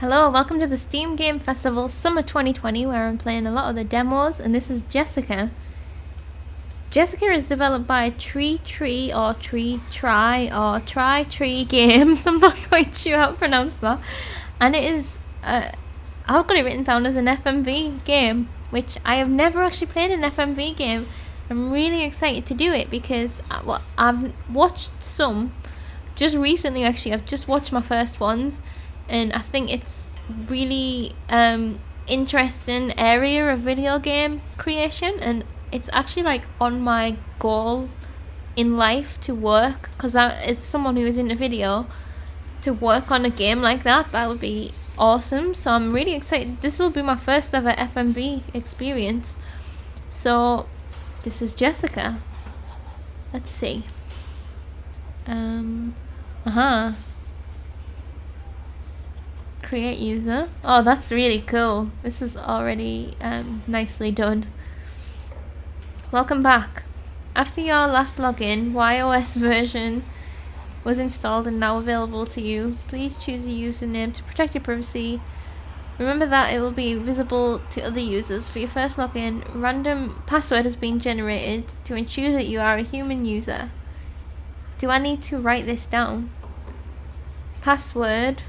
Hello, welcome to the Steam Game Festival Summer 2020, where I'm playing a lot of the demos, and this is Jessika. Jessika is developed by Try Tree Games. I'm not quite sure how to pronounce that. And it is, I've got it written down as an FMV game, which I have never actually played an FMV game. I'm really excited to do it because I've watched some just recently. Actually, I've just watched my first ones. And I think it's really interesting area of video game creation, and it's actually like on my goal in life to work, because as someone who is into video, to work on a game like that would be awesome. So I'm really excited. This will be my first ever FMV experience. So this is Jessika. Let's see. Create user. Oh, that's really cool. This is already nicely done. Welcome back. After your last login, YOS version was installed and now available to you. Please choose a username to protect your privacy. Remember that it will be visible to other users. For your first login, random password has been generated to ensure that you are a human user. Do I need to write this down? Password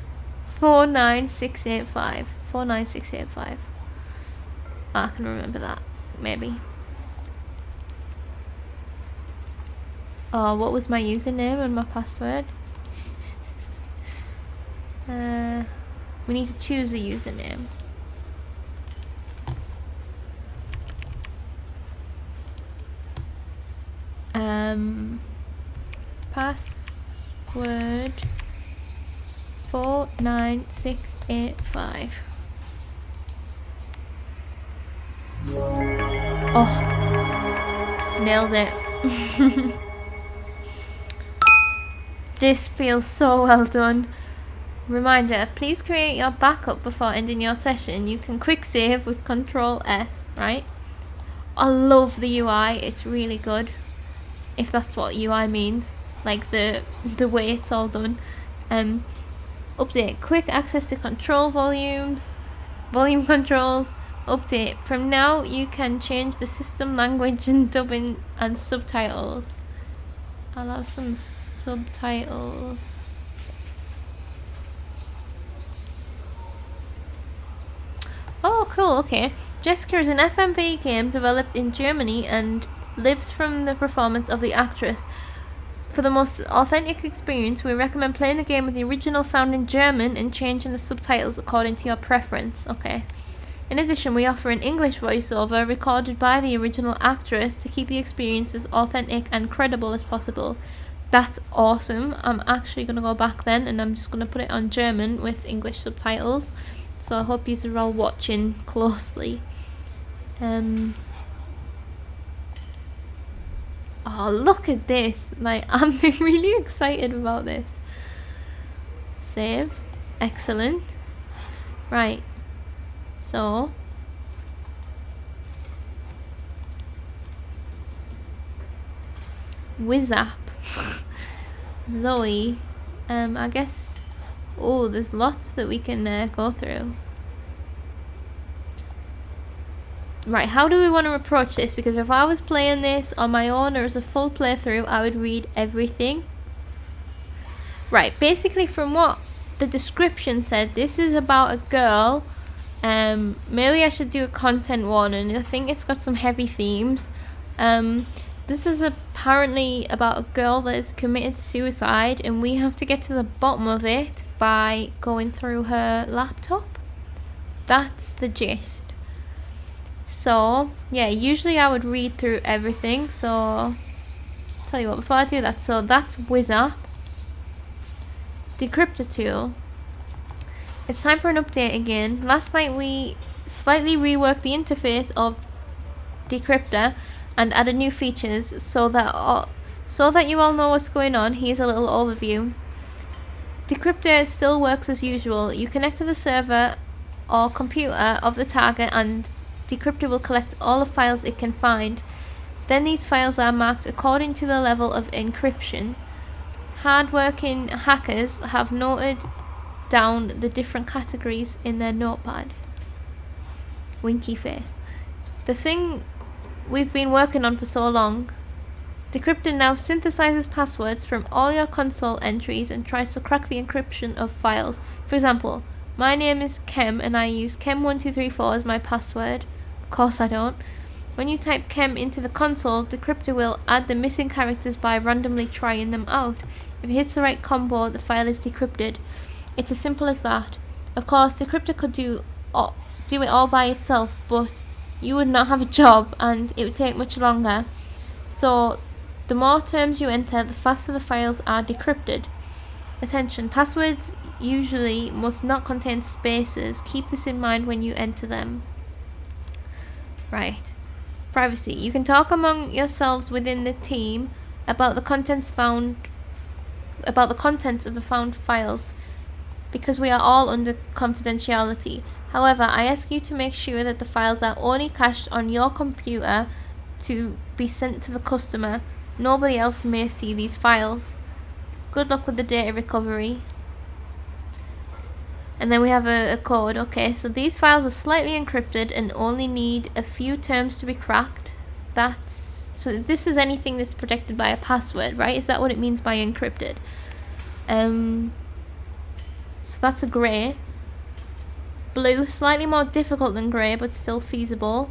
49685. 49685. I can remember that, maybe. Oh, what was my username and my password? We need to choose a username. Password 49685. Oh, nailed it. This feels so well done. Reminder, please create your backup before ending your session. You can quick save with Ctrl+S, right? I love the UI, it's really good. If that's what UI means, like the way it's all done. Update, quick access to volume controls. Update, from now you can change the system language and dubbing and subtitles. I'll have some subtitles. Oh, cool, okay. Jessika is an FMV game developed in Germany and lives from the performance of the actress. For the most authentic experience, we recommend playing the game with the original sound in German and changing the subtitles according to your preference. Okay. In addition, we offer an English voiceover recorded by the original actress to keep the experience as authentic and credible as possible. That's awesome. I'm actually going to go back then and I'm just going to put it on German with English subtitles. So I hope you are all watching closely. Oh, look at this. Like, I'm really excited about this. Save. Excellent. Right. So. Wizap. Zoe. I guess. Oh, there's lots that we can go through. Right, how do we want to approach this? Because if I was playing this on my own or as a full playthrough, I would read everything. Right, basically from what the description said, this is about a girl. Maybe I should do a content warning. I think it's got some heavy themes. This is apparently about a girl that has committed suicide, and we have to get to the bottom of it by going through her laptop. That's the gist. So, yeah, usually I would read through everything, so tell you what, before I do that, so that's Wizap. Decryptor tool. It's time for an update again. Last night we slightly reworked the interface of Decryptor and added new features so that you all know what's going on. Here's a little overview. Decryptor still works as usual. You connect to the server or computer of the target and Decryptor will collect all the files it can find. Then these files are marked according to the level of encryption. Hard-working hackers have noted down the different categories in their notepad. Winky face. The thing we've been working on for so long. Decryptor now synthesizes passwords from all your console entries and tries to crack the encryption of files. For example, my name is Kem and I use Kem1234 as my password. Of course I don't. When you type Kem into the console, Decryptor will add the missing characters by randomly trying them out. If it hits the right combo, the file is decrypted. It's as simple as that. Of course, Decryptor could do it all by itself, but you would not have a job and it would take much longer. So, the more terms you enter, the faster the files are decrypted. Attention, passwords usually must not contain spaces. Keep this in mind when you enter them. Right. Privacy. You can talk among yourselves within the team about the contents of the found files, because we are all under confidentiality. However, I ask you to make sure that the files are only cached on your computer to be sent to the customer. Nobody else may see these files. Good luck with the data recovery. And then we have a code. Okay, so these files are slightly encrypted and only need a few terms to be cracked. So this is anything that's protected by a password, right? Is that what it means by encrypted? So that's a grey. Blue, slightly more difficult than grey, but still feasible.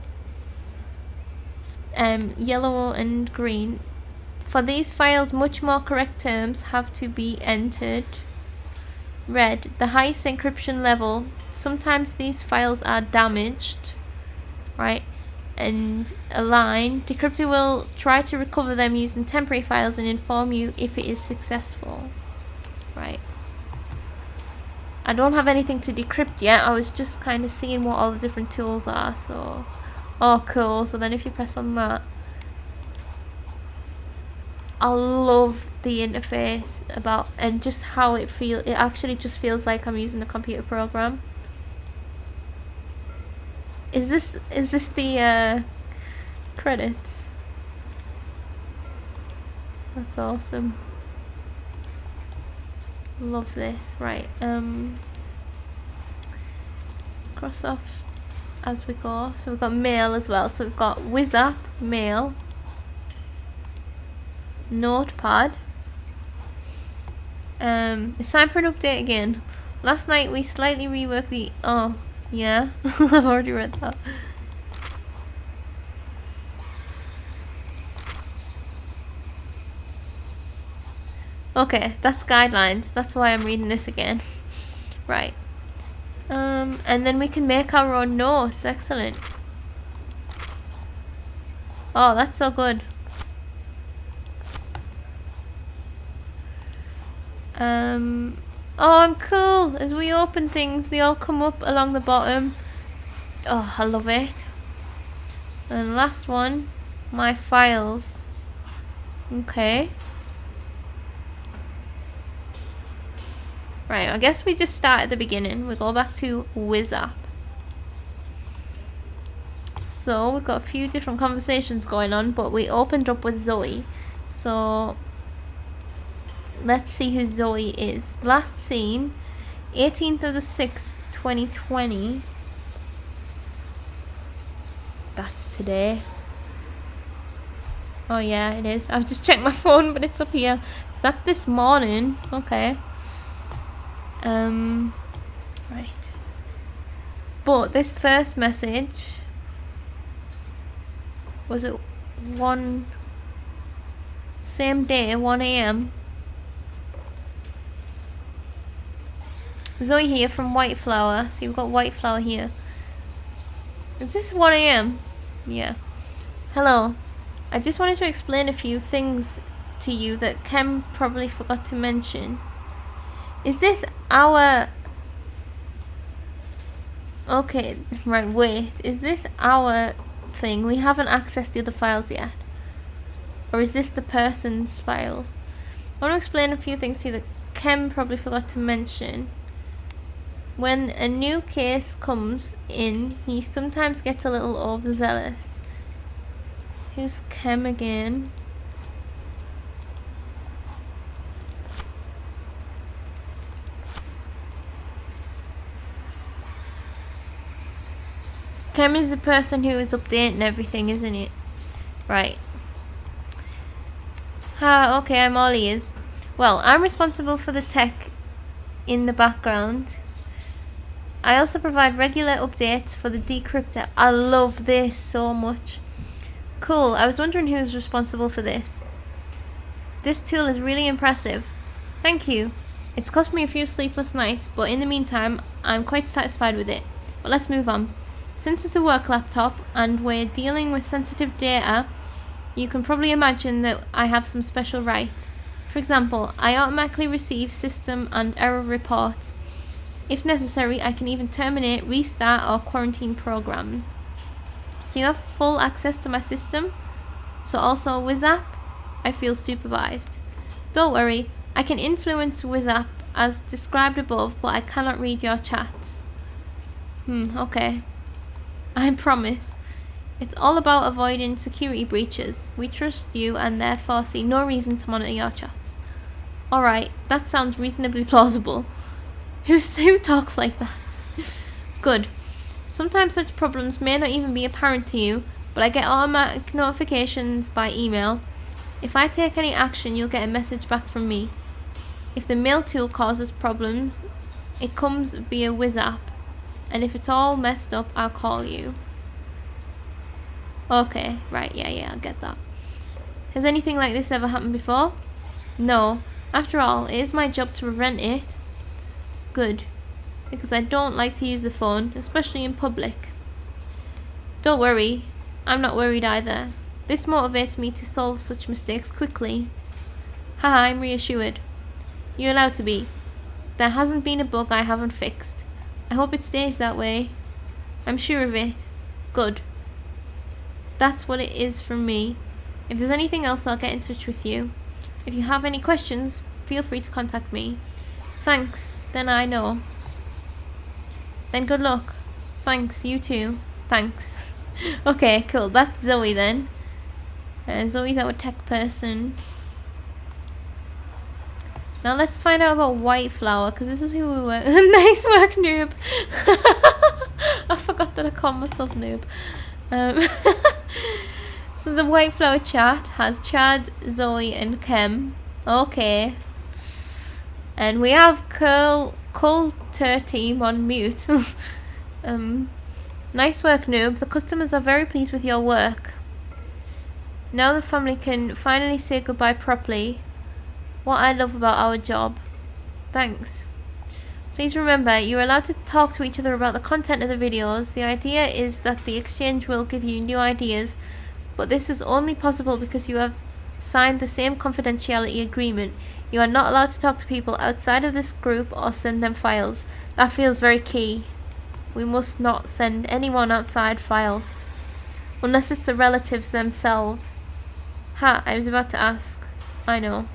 Yellow and green. For these files, much more correct terms have to be entered. Red, the highest encryption level. Sometimes these files are damaged, right? And a line. Decryptor will try to recover them using temporary files and inform you if it is successful. Right. I don't have anything to decrypt yet. I was just kind of seeing what all the different tools are. So, oh, cool. So then if you press on that, I love the interface and just how it feels. It actually just feels like I'm using the computer program. Is this the credits? That's awesome. Love this. Right. Cross off as we go. So we've got mail as well. So we've got WizApp, mail, notepad. It's time for an update again. Last night we slightly reworked the... Oh, yeah. I've already read that. Okay, that's guidelines. That's why I'm reading this again. Right. And then we can make our own notes. Excellent. Oh, that's so good. Oh, I'm cool. As we open things, they all come up along the bottom. Oh, I love it. And last one, my files. Okay. Right, I guess we just start at the beginning. We go back to WizApp. So we've got a few different conversations going on, but we opened up with Zoe. So let's see who Zoe is. Last seen, 18th of the 6th, 2020. That's today. Oh yeah, it is. I've just checked my phone, but it's up here. So that's this morning. Okay. Right. But this first message was at same day, 1 AM. Zoe here from White Flower. See, we've got White Flower here. Is this 1 AM? Yeah. Hello. I just wanted to explain a few things to you that Kem probably forgot to mention. Is this our... Okay, right, wait. Is this our thing? We haven't accessed the other files yet. Or is this the person's files? I want to explain a few things to you that Kem probably forgot to mention. When a new case comes in, he sometimes gets a little overzealous. Who's Kem again? Kem is the person who is updating everything, isn't it? Right. Okay, I'm all ears. Well, I'm responsible for the tech in the background. I also provide regular updates for the decryptor. I love this so much. Cool, I was wondering who's responsible for this. This tool is really impressive. Thank you. It's cost me a few sleepless nights, but in the meantime, I'm quite satisfied with it. But let's move on. Since it's a work laptop and we're dealing with sensitive data, you can probably imagine that I have some special rights. For example, I automatically receive system and error reports. If necessary, I can even terminate, restart, or quarantine programs. So you have full access to my system. So also WizApp, I feel supervised. Don't worry, I can influence WizApp as described above, but I cannot read your chats. Okay. I promise. It's all about avoiding security breaches. We trust you and therefore see no reason to monitor your chats. Alright, that sounds reasonably plausible. Who talks like that? Good. Sometimes such problems may not even be apparent to you, but I get automatic notifications by email. If I take any action, you'll get a message back from me. If the mail tool causes problems, it comes via WizApp, and if it's all messed up, I'll call you. Okay, right, yeah, I get that. Has anything like this ever happened before? No. After all, it is my job to prevent it. Good. Because I don't like to use the phone, especially in public. Don't worry. I'm not worried either. This motivates me to solve such mistakes quickly. Haha, I'm reassured. You're allowed to be. There hasn't been a bug I haven't fixed. I hope it stays that way. I'm sure of it. Good. That's what it is from me. If there's anything else, I'll get in touch with you. If you have any questions, feel free to contact me. Thanks. Then I know. Then good luck. Thanks, you too. Thanks. Okay, cool. That's Zoe then. Zoe's our tech person. Now let's find out about White Flower, because this is who we were. Nice work, noob. I forgot that I called myself noob. So the White Flower chat has Chad, Zoe, and Kem. Okay. And we have Coulter team on mute. Nice work, noob. The customers are very pleased with your work. Now the family can finally say goodbye properly. What I love about our job. Thanks. Please remember, you're allowed to talk to each other about the content of the videos. The idea is that the exchange will give you new ideas, but this is only possible because you have signed the same confidentiality agreement. You are not allowed to talk to people outside of this group or send them files. That feels very key. We must not send anyone outside files. Unless it's the relatives themselves. I was about to ask. I know.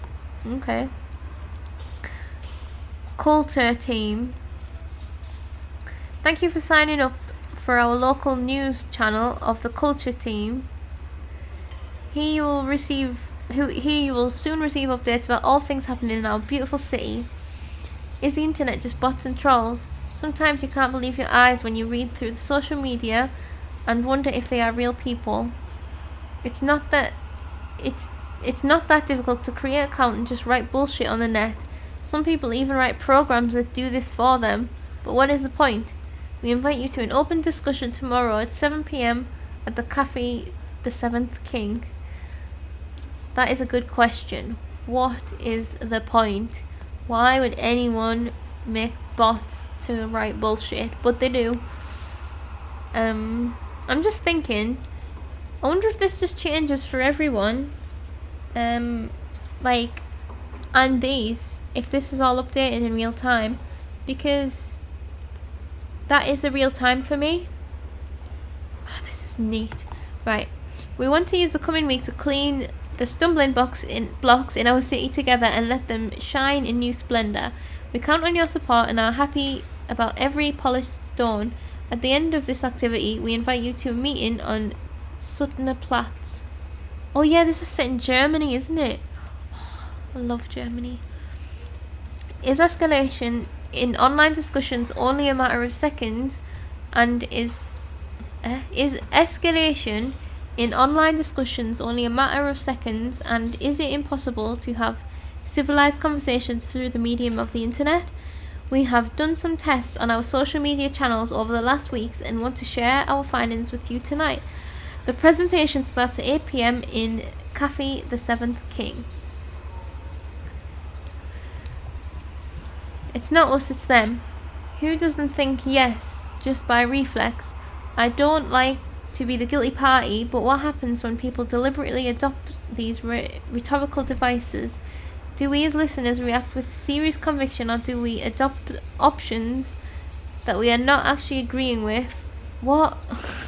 Okay. Coulter team. Thank you for signing up for our local news channel of the Culture team. Here you will soon receive updates about all things happening in our beautiful city. Is the internet just bots and trolls? Sometimes you can't believe your eyes when you read through the social media and wonder if they are real people. It's not that difficult to create an account and just write bullshit on the net. Some people even write programs that do this for them. But what is the point? We invite you to an open discussion tomorrow at 7 PM at the Cafe the Seventh King. That is a good question. What is the point? Why would anyone make bots to write bullshit? But they do. I'm just thinking, I wonder if this just changes for everyone. Like, and these, if this is all updated in real time, because that is the real time for me. Oh, this is neat. Right, we want to use the coming week to clean the stumbling blocks in our city together and let them shine in new splendor. We count on your support and are happy about every polished stone. At the end of this activity, we invite you to a meeting on Suttner Platz. Oh yeah, this is set in Germany, isn't it? I love Germany. Is escalation in online discussions only a matter of seconds, and is Is escalation in online discussions only a matter of seconds, and is it impossible to have civilized conversations through the medium of the internet? We have done some tests on our social media channels over the last weeks and want to share our findings with you tonight. The presentation starts at 8 p.m. in Cafe the Seventh King. It's not us, it's them. Who doesn't think yes, just by reflex? I don't like to be the guilty party, but what happens when people deliberately adopt these rhetorical devices? Do we as listeners react with serious conviction, or do we adopt options that we are not actually agreeing with? What?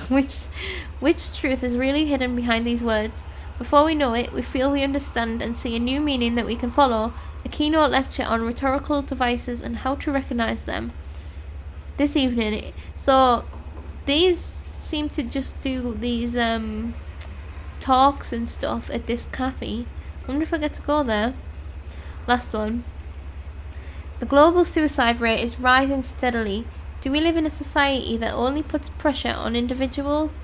Which truth is really hidden behind these words? Before we know it, we feel we understand and see a new meaning that we can follow. A keynote lecture on rhetorical devices and how to recognize them. This evening. So, these seem to just do these talks and stuff at this cafe. I wonder if I get to go there. Last one. The global suicide rate is rising steadily. Do we live in a society that only puts pressure on individuals?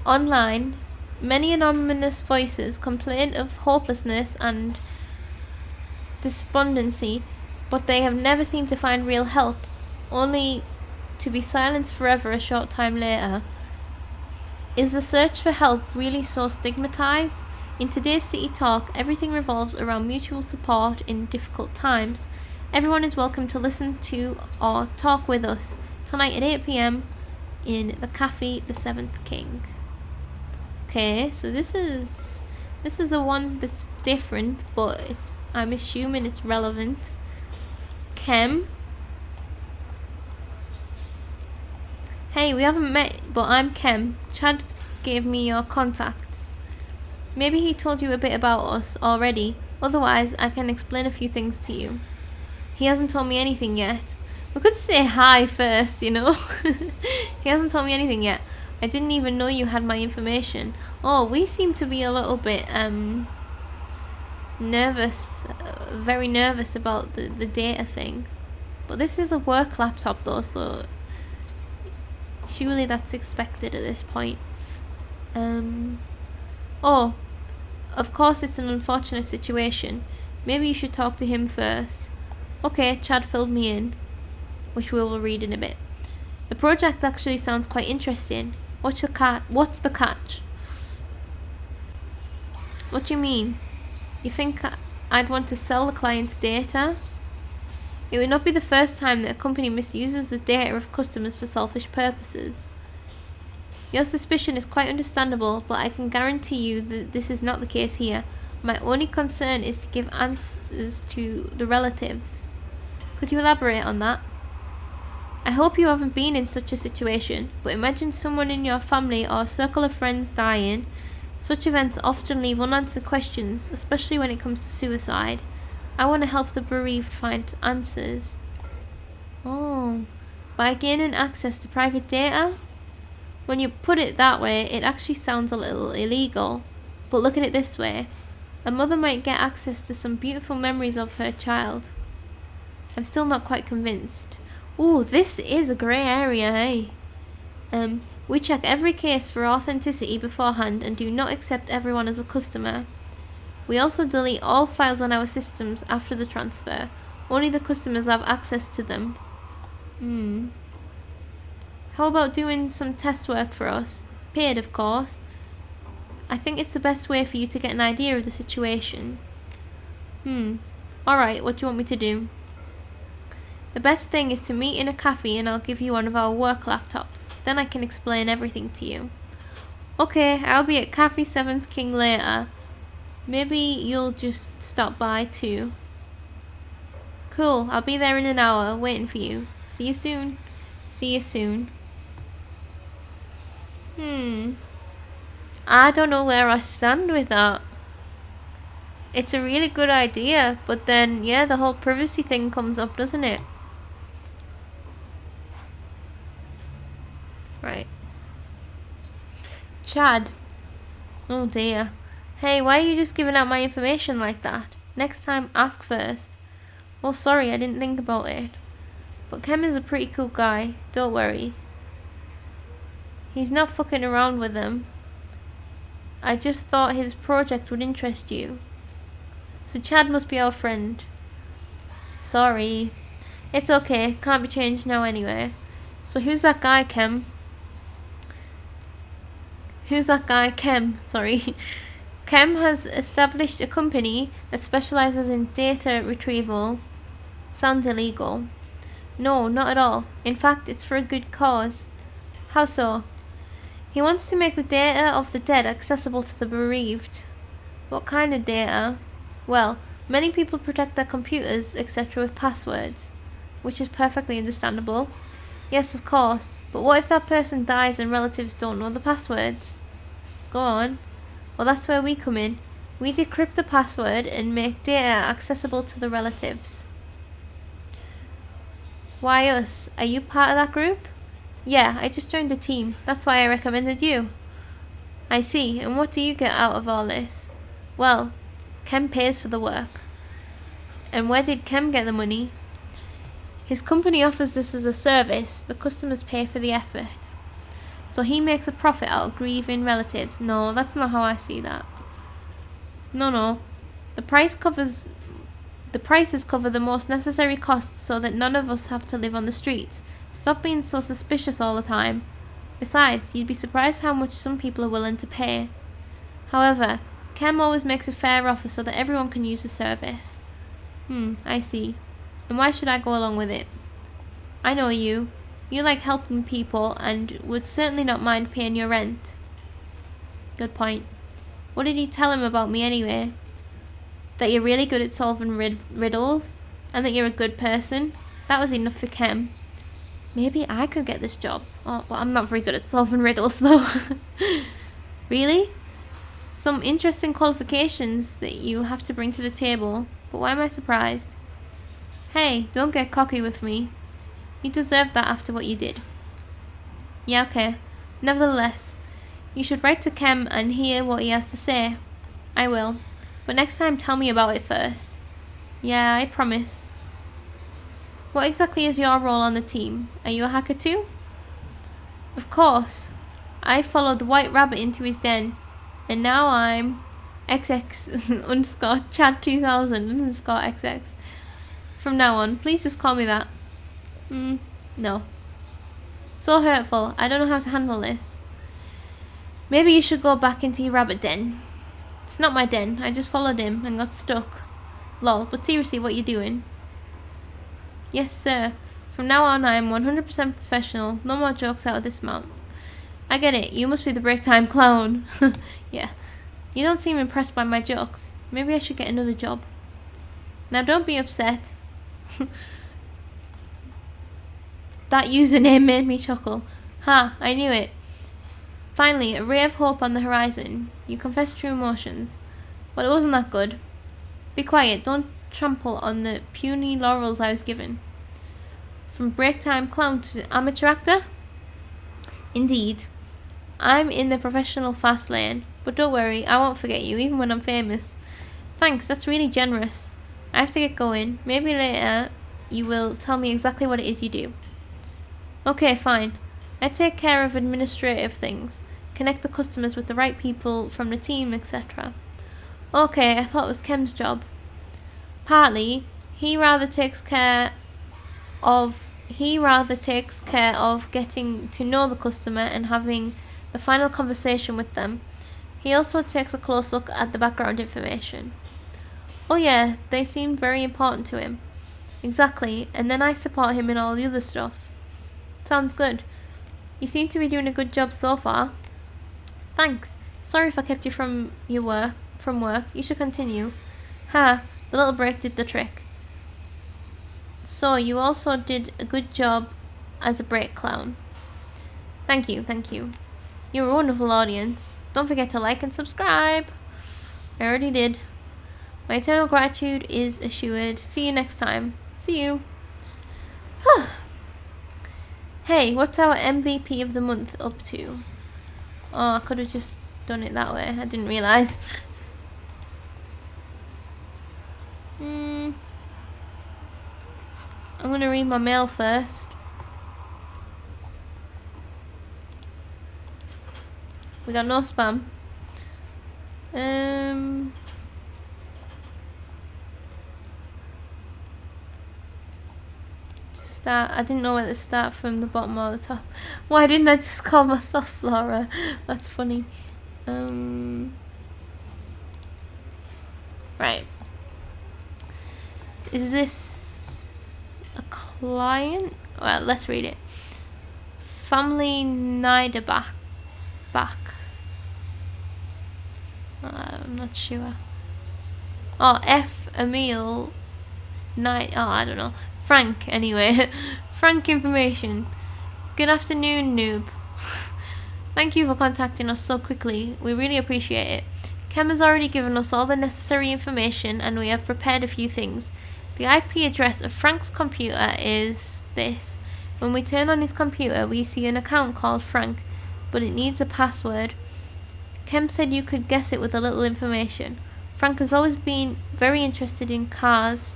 Online, many anonymous voices complain of hopelessness and despondency, but they have never seemed to find real help, only to be silenced forever a short time later. Is the search for help really so stigmatized? In today's City Talk, everything revolves around mutual support in difficult times. Everyone is welcome to listen to or talk with us tonight at 8 p.m. in the Cafe the Seventh King. Okay, so this is the one that's different, but I'm assuming it's relevant. Kem. Hey, we haven't met, but I'm Kem. Chad gave me your contacts. Maybe he told you a bit about us already. Otherwise, I can explain a few things to you. He hasn't told me anything yet. We could say hi first, you know. He hasn't told me anything yet. I didn't even know you had my information. Oh, we seem to be a little bit nervous, very nervous about the data thing. But this is a work laptop though, so surely that's expected at this point. Oh, of course it's an unfortunate situation. Maybe you should talk to him first. Okay, Chad filled me in, which we will read in a bit. The project actually sounds quite interesting. What's the catch? What do you mean? You think I'd want to sell the client's data? It would not be the first time that a company misuses the data of customers for selfish purposes. Your suspicion is quite understandable, but I can guarantee you that this is not the case here. My only concern is to give answers to the relatives. Could you elaborate on that? I hope you haven't been in such a situation, but imagine someone in your family or circle of friends dying. Such events often leave unanswered questions, especially when it comes to suicide. I want to help the bereaved find answers. Oh, by gaining access to private data? When you put it that way, it actually sounds a little illegal. But look at it this way. A mother might get access to some beautiful memories of her child. I'm still not quite convinced. Ooh, this is a grey area, eh? We check every case for authenticity beforehand and do not accept everyone as a customer. We also delete all files on our systems after the transfer. Only the customers have access to them. How about doing some test work for us? Paid, of course. I think it's the best way for you to get an idea of the situation. Alright, what do you want me to do? The best thing is to meet in a cafe and I'll give you one of our work laptops. Then I can explain everything to you. Okay, I'll be at Cafe 7th King later. Maybe you'll just stop by too. Cool, I'll be there in an hour, waiting for you. See you soon. See you soon. I don't know where I stand with that. It's a really good idea, but then, yeah, the whole privacy thing comes up, doesn't it? Right. Chad. Oh dear. Hey, why are you just giving out my information like that? Next time, ask first. Oh, sorry, I didn't think about it. But Kem is a pretty cool guy. Don't worry. He's not fucking around with them. I just thought his project would interest you. So Chad must be our friend. Sorry. It's okay. Can't be changed now anyway. So who's that guy, Kem? Who's that guy, Kem? Sorry. Kem has established a company that specializes in data retrieval. Sounds illegal. No, not at all. In fact, it's for a good cause. How so? He wants to make the data of the dead accessible to the bereaved. What kind of data? Well, many people protect their computers, etc. with passwords, which is perfectly understandable. Yes, of course, but what if that person dies and relatives don't know the passwords? Go on. Well, that's where we come in. We decrypt the password and make data accessible to the relatives. Why us? Are you part of that group? Yeah, I just joined the team. That's why I recommended you. I see. And what do you get out of all this? Well, Kem pays for the work. And where did Kem get the money? His company offers this as a service. The customers pay for the effort. So he makes a profit out of grieving relatives. No, that's not how I see that. No. The prices cover the most necessary costs so that none of us have to live on the streets. Stop being so suspicious all the time. Besides, you'd be surprised how much some people are willing to pay. However, Kem always makes a fair offer so that everyone can use the service. I see. And why should I go along with it? I know you. You like helping people and would certainly not mind paying your rent. Good point. What did you tell him about me anyway? That you're really good at solving riddles and that you're a good person? That was enough for Kem. Maybe I could get this job. Oh, but I'm not very good at solving riddles though. Really? Some interesting qualifications that you have to bring to the table, but why am I surprised? Hey, don't get cocky with me. You deserve that after what you did. Yeah, okay. Nevertheless, you should write to Kem and hear what he has to say. I will. But next time tell me about it first. Yeah, I promise. What exactly is your role on the team? Are you a hacker too? Of course. I followed the White Rabbit into his den. And now I'm XX underscore Chad 2000 underscore XX. From now on, please just call me that. No. So hurtful. I don't know how to handle this. Maybe you should go back into your rabbit den. It's not my den. I just followed him and got stuck. Lol, but seriously, what you doing? Yes, sir. From now on, I am 100% professional. No more jokes out of this mouth. I get it. You must be the break time clown. Yeah. You don't seem impressed by my jokes. Maybe I should get another job. Now don't be upset. That username made me chuckle. Ha, I knew it. Finally, a ray of hope on the horizon. You confess true emotions. Well, it wasn't that good. Be quiet. Don't trample on the puny laurels I was given. From break time clown to amateur actor? Indeed. I'm in the professional fast lane. But don't worry, I won't forget you, even when I'm famous. Thanks, that's really generous. I have to get going. Maybe later you will tell me exactly what it is you do. Okay, fine. I take care of administrative things. Connect the customers with the right people from the team, etc. Okay, I thought it was Kem's job. Partly, he rather takes care of getting to know the customer and having the final conversation with them. He also takes a close look at the background information. Oh yeah, they seem very important to him. Exactly, and then I support him in all the other stuff. Sounds good. You seem to be doing a good job so far. Thanks. Sorry if I kept you from work. You should continue. Ha, the little break did the trick. So you also did a good job as a break clown. Thank you. You're a wonderful audience. Don't forget to like and subscribe. I already did. My eternal gratitude is assured. See you next time. See you. Hey, what's our MVP of the month up to? Oh, I could have just done it that way. I didn't realise. I'm going to read my mail first. We got no spam. Start. I didn't know whether to start from the bottom or the top. Why didn't I just call myself Laura? That's funny. Right. Is this a client? Well, let's read it. Family Nider back. I'm not sure. Oh, F Emil Night. Oh, I don't know. Frank, anyway. Frank information. Good afternoon, noob. Thank you for contacting us so quickly. We really appreciate it. Kem has already given us all the necessary information and we have prepared a few things. The IP address of Frank's computer is this. When we turn on his computer, we see an account called Frank, but it needs a password. Kem said you could guess it with a little information. Frank has always been very interested in cars.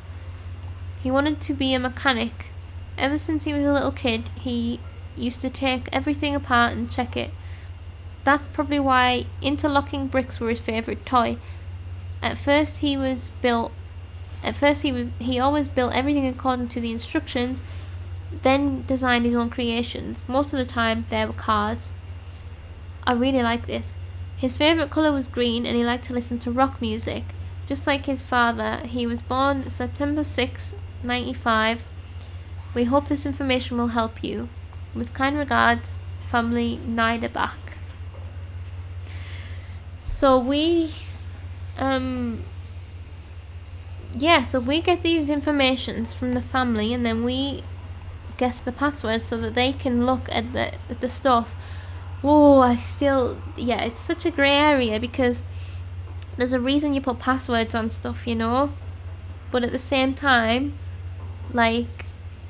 He wanted to be a mechanic. Ever since he was a little kid, he used to take everything apart and check it. That's probably why interlocking bricks were his favourite toy. He always built everything according to the instructions, then designed his own creations. Most of the time, they were cars. I really like this. His favourite colour was green and he liked to listen to rock music. Just like his father, he was born September 6, 95. We hope this information will help you. With kind regards, family Niederbach. So we get these informations from the family and then we guess the password so that they can look at the stuff. Whoa, it's such a grey area because there's a reason you put passwords on stuff, you know? But at the same time, like,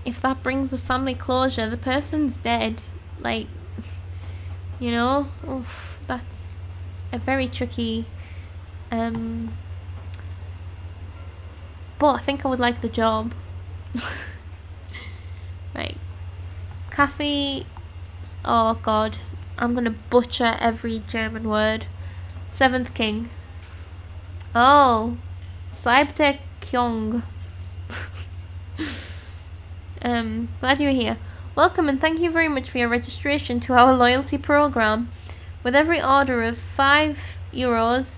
if that brings the family closure, the person's dead. Like, you know? Oof, that's a very tricky, but I think I would like the job. Right. Coffee. Oh god. I'm gonna butcher every German word. Seventh King. Oh. Siebte Kyong. Glad you're here. Welcome and thank you very much for your registration to our loyalty program. With every order of €5,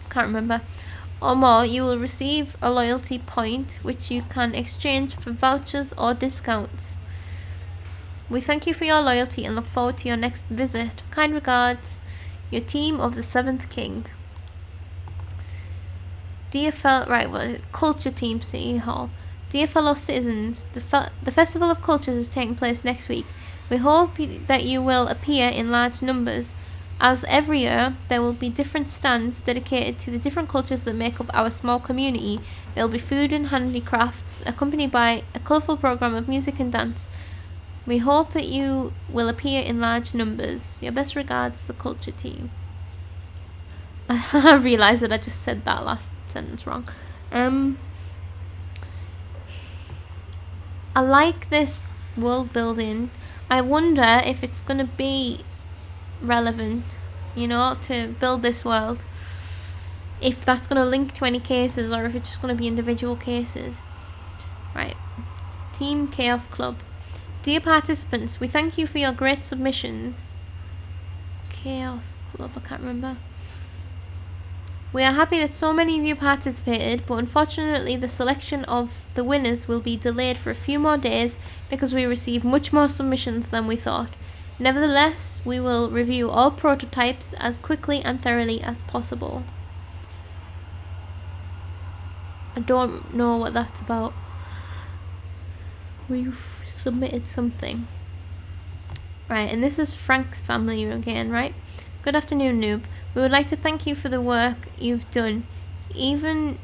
can't remember, or more, you will receive a loyalty point which you can exchange for vouchers or discounts. We thank you for your loyalty and look forward to your next visit. Kind regards, your team of the Seventh King. Dear Culture Team City Hall. Dear fellow citizens, the Festival of Cultures is taking place next week. We hope that you will appear in large numbers. As every year, there will be different stands dedicated to the different cultures that make up our small community. There will be food and handicrafts, accompanied by a colourful programme of music and dance. We hope that you will appear in large numbers. Your best regards, the Culture Team. I realised that I just said that last sentence wrong. I like this world building. I wonder if it's going to be relevant, you know, to build this world. If that's going to link to any cases or if it's just going to be individual cases. Right. Team Chaos Club. Dear participants, we thank you for your great submissions. Chaos Club, I can't remember. We are happy that so many of you participated, but unfortunately the selection of the winners will be delayed for a few more days because we received much more submissions than we thought. Nevertheless, we will review all prototypes as quickly and thoroughly as possible. I don't know what that's about. We've submitted something. Right, and this is Frank's family again, right? Good afternoon, noob. We would like to thank you for the work you've done. Even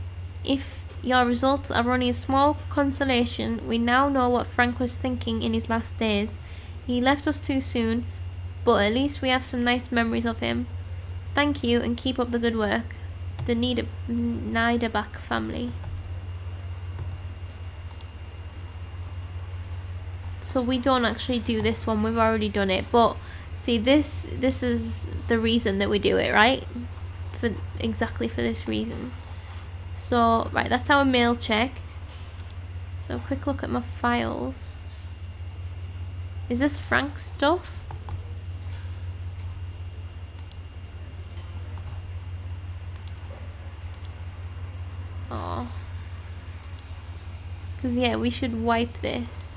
if your results are only a small consolation, we now know what Frank was thinking in his last days. He left us too soon, but at least we have some nice memories of him. Thank you and keep up the good work. The Niederbach family. so we don't actually do this one. We've already done it. But see, this is the reason that we do it, right? Exactly for this reason. So right, that's our mail checked. So quick look at my files. Is this Frank's stuff? Oh. Because yeah, we should wipe this.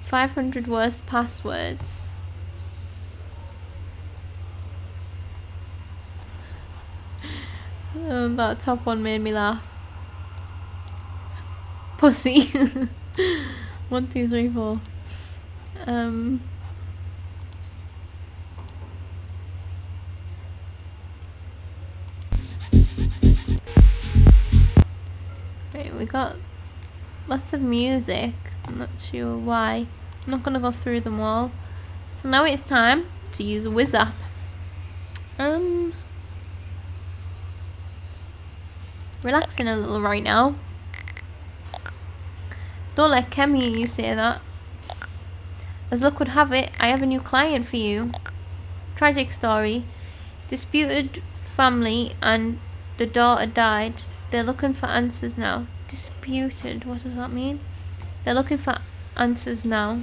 "500 worst passwords." That top one made me laugh. Pussy. 1, 2, 3, 4. Right, we got lots of music. I'm not sure why. I'm not gonna go through them all. So now it's time to use a Wiz app. Relaxing a little right now. Don't let Kem hear you say that. As luck would have it, I have a new client for you. Tragic story. Disputed family and the daughter died. They're looking for answers now. Disputed, what does that mean? They're looking for answers now.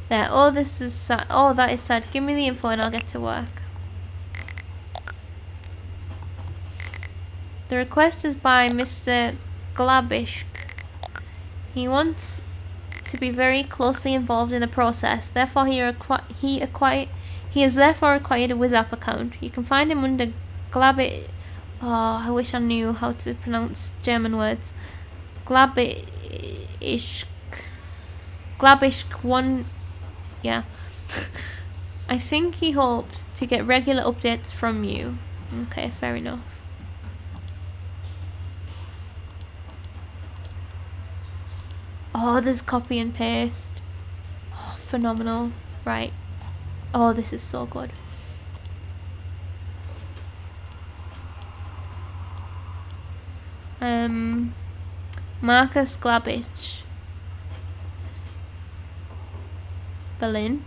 There, oh, this is sad. Oh, that is sad. Give me the info and I'll get to work. The request is by Mr. Glabish. He wants to be very closely involved in the process. Therefore, he has therefore acquired a Wiz app account. You can find him under Glabish. Oh, I wish I knew how to pronounce German words. Glabish 1. Yeah. I think he hopes to get regular updates from you. Okay, fair enough. Oh, there's copy and paste. Oh, phenomenal. Right. Oh, this is so good. Marcus Glabish. Berlin.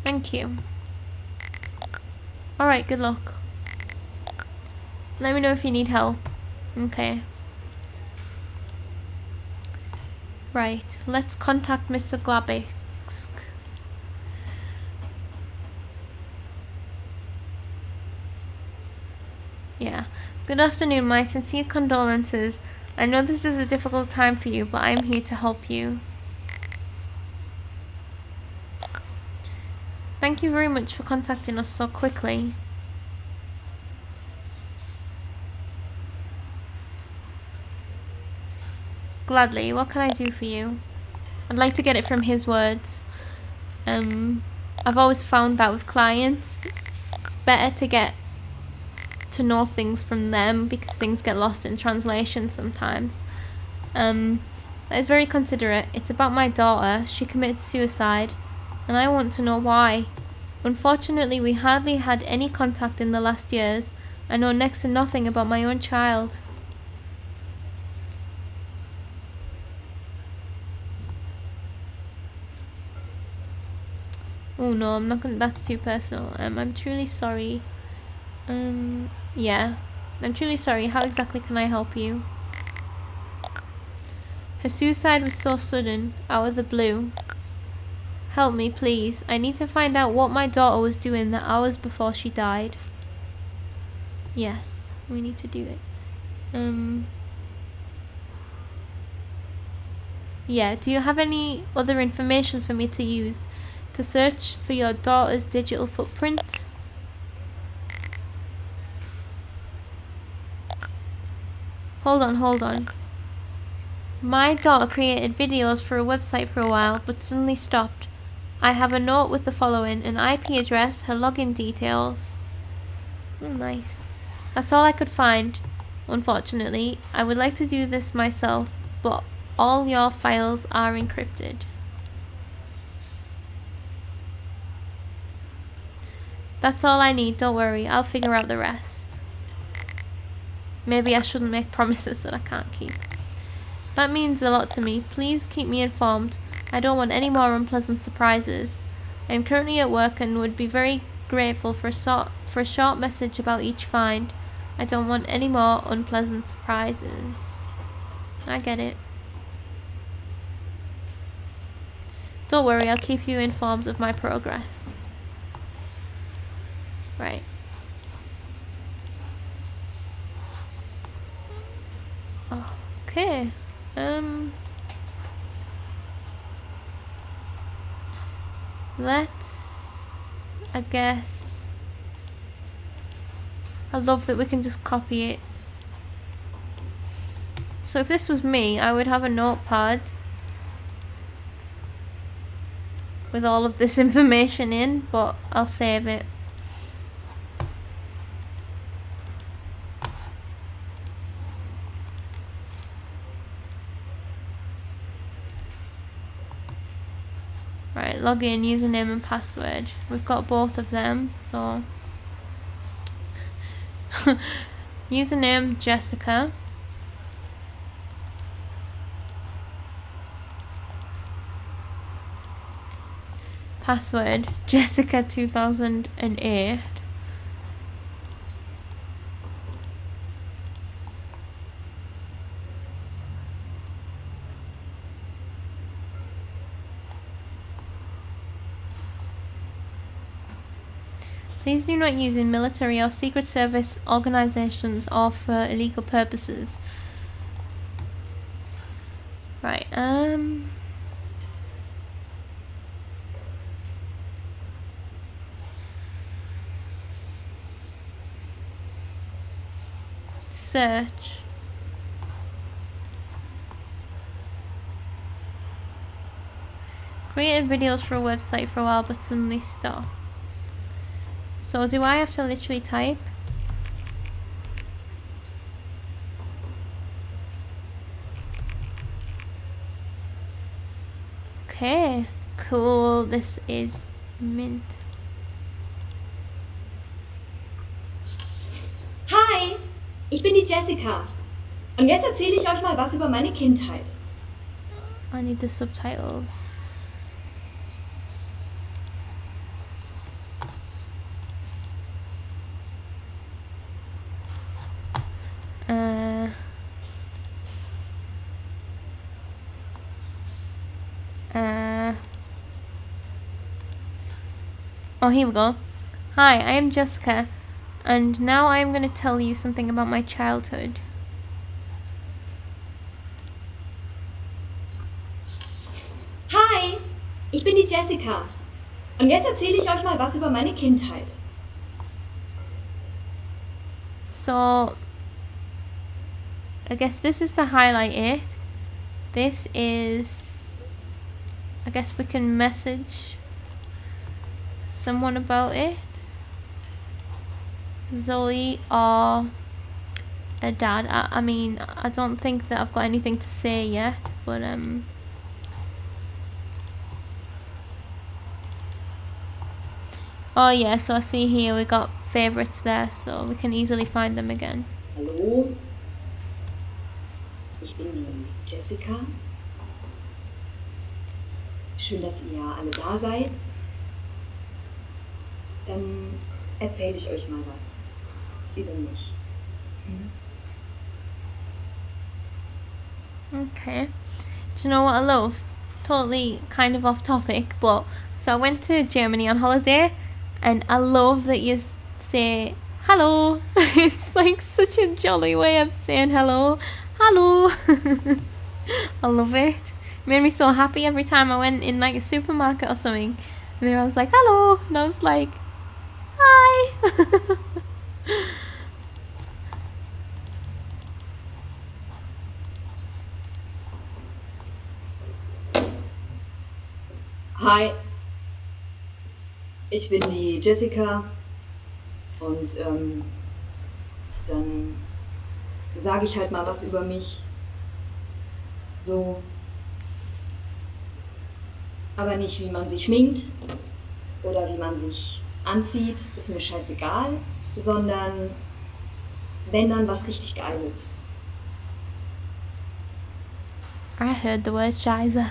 Thank you. Alright, good luck. Let me know if you need help. Okay. Right, let's contact Mr. Glabisk. Yeah. Good afternoon, my sincere condolences. I know this is a difficult time for you, but I am here to help you. Thank you very much for contacting us so quickly. Gladly, what can I do for you? I'd like to get it from his words. I've always found that with clients, it's better to get to know things from them because things get lost in translation sometimes. That is very considerate. It's about my daughter. She committed suicide, and I want to know why. Unfortunately, we hardly had any contact in the last years. I know next to nothing about my own child. Oh no, I'm not gonna, that's too personal. I'm truly sorry. Yeah, I'm truly sorry. How exactly can I help you? Her suicide was so sudden, out of the blue. Help me, please. I need to find out what my daughter was doing the hours before she died. Yeah, we need to do it. Yeah, do you have any other information for me to use to search for your daughter's digital footprint? Hold on. My daughter created videos for a website for a while, but suddenly stopped. I have a note with the following: an IP address, her login details. Oh, nice. That's all I could find, unfortunately. I would like to do this myself, but all your files are encrypted. That's all I need, don't worry, I'll figure out the rest. Maybe I shouldn't make promises that I can't keep. That means a lot to me. Please keep me informed. I don't want any more unpleasant surprises. I am currently at work and would be very grateful for a short message about each find. I don't want any more unpleasant surprises. I get it. Don't worry, I'll keep you informed of my progress. Right. Okay. Let's, I guess, I love that we can just copy it. So if this was me, I would have a notepad with all of this information in, but I'll save it. Right, login, username and password. We've got both of them, so username Jessika. Password Jessika 2008. Please do not use in military or secret service organizations or for illegal purposes. Right, search. Created videos for a website for a while but suddenly stopped. So do I have to literally type? Okay, cool, this is mint. Hi, ich bin die Jessika. Und jetzt erzähle ich euch mal was über meine Kindheit. I need the subtitles. Oh, here we go. Hi, I am Jessika, and now I am going to tell you something about my childhood. Hi, ich bin die Jessika. Und jetzt erzähle ich euch mal was über meine Kindheit. So, I guess this is to highlight it. This is, I guess we can message someone about it. Zoe or a dad. I mean, I don't think that I've got anything to say yet, but oh yeah, so I see here we got favorites there, so we can easily find them again. Hallo, ich bin die Jessika. Schön, dass ihr alle da seid. Dann erzähle ich euch mal was über mich. Okay. Do you know what I love? Totally kind of off topic, but so I went to Germany on holiday, and I love that you say hello. It's like such a jolly way of saying hello. Hello. I love it. It made me so happy every time I went in like a supermarket or something, and then I was like hello, and I was like hi. Hi, ich bin die Jessika und dann sage ich halt mal was über mich. So. Aber nicht, wie man sich schminkt oder wie man sich anzieht, ist mir scheißegal, sondern wenn dann was richtig Geiles. I heard the word Scheiße.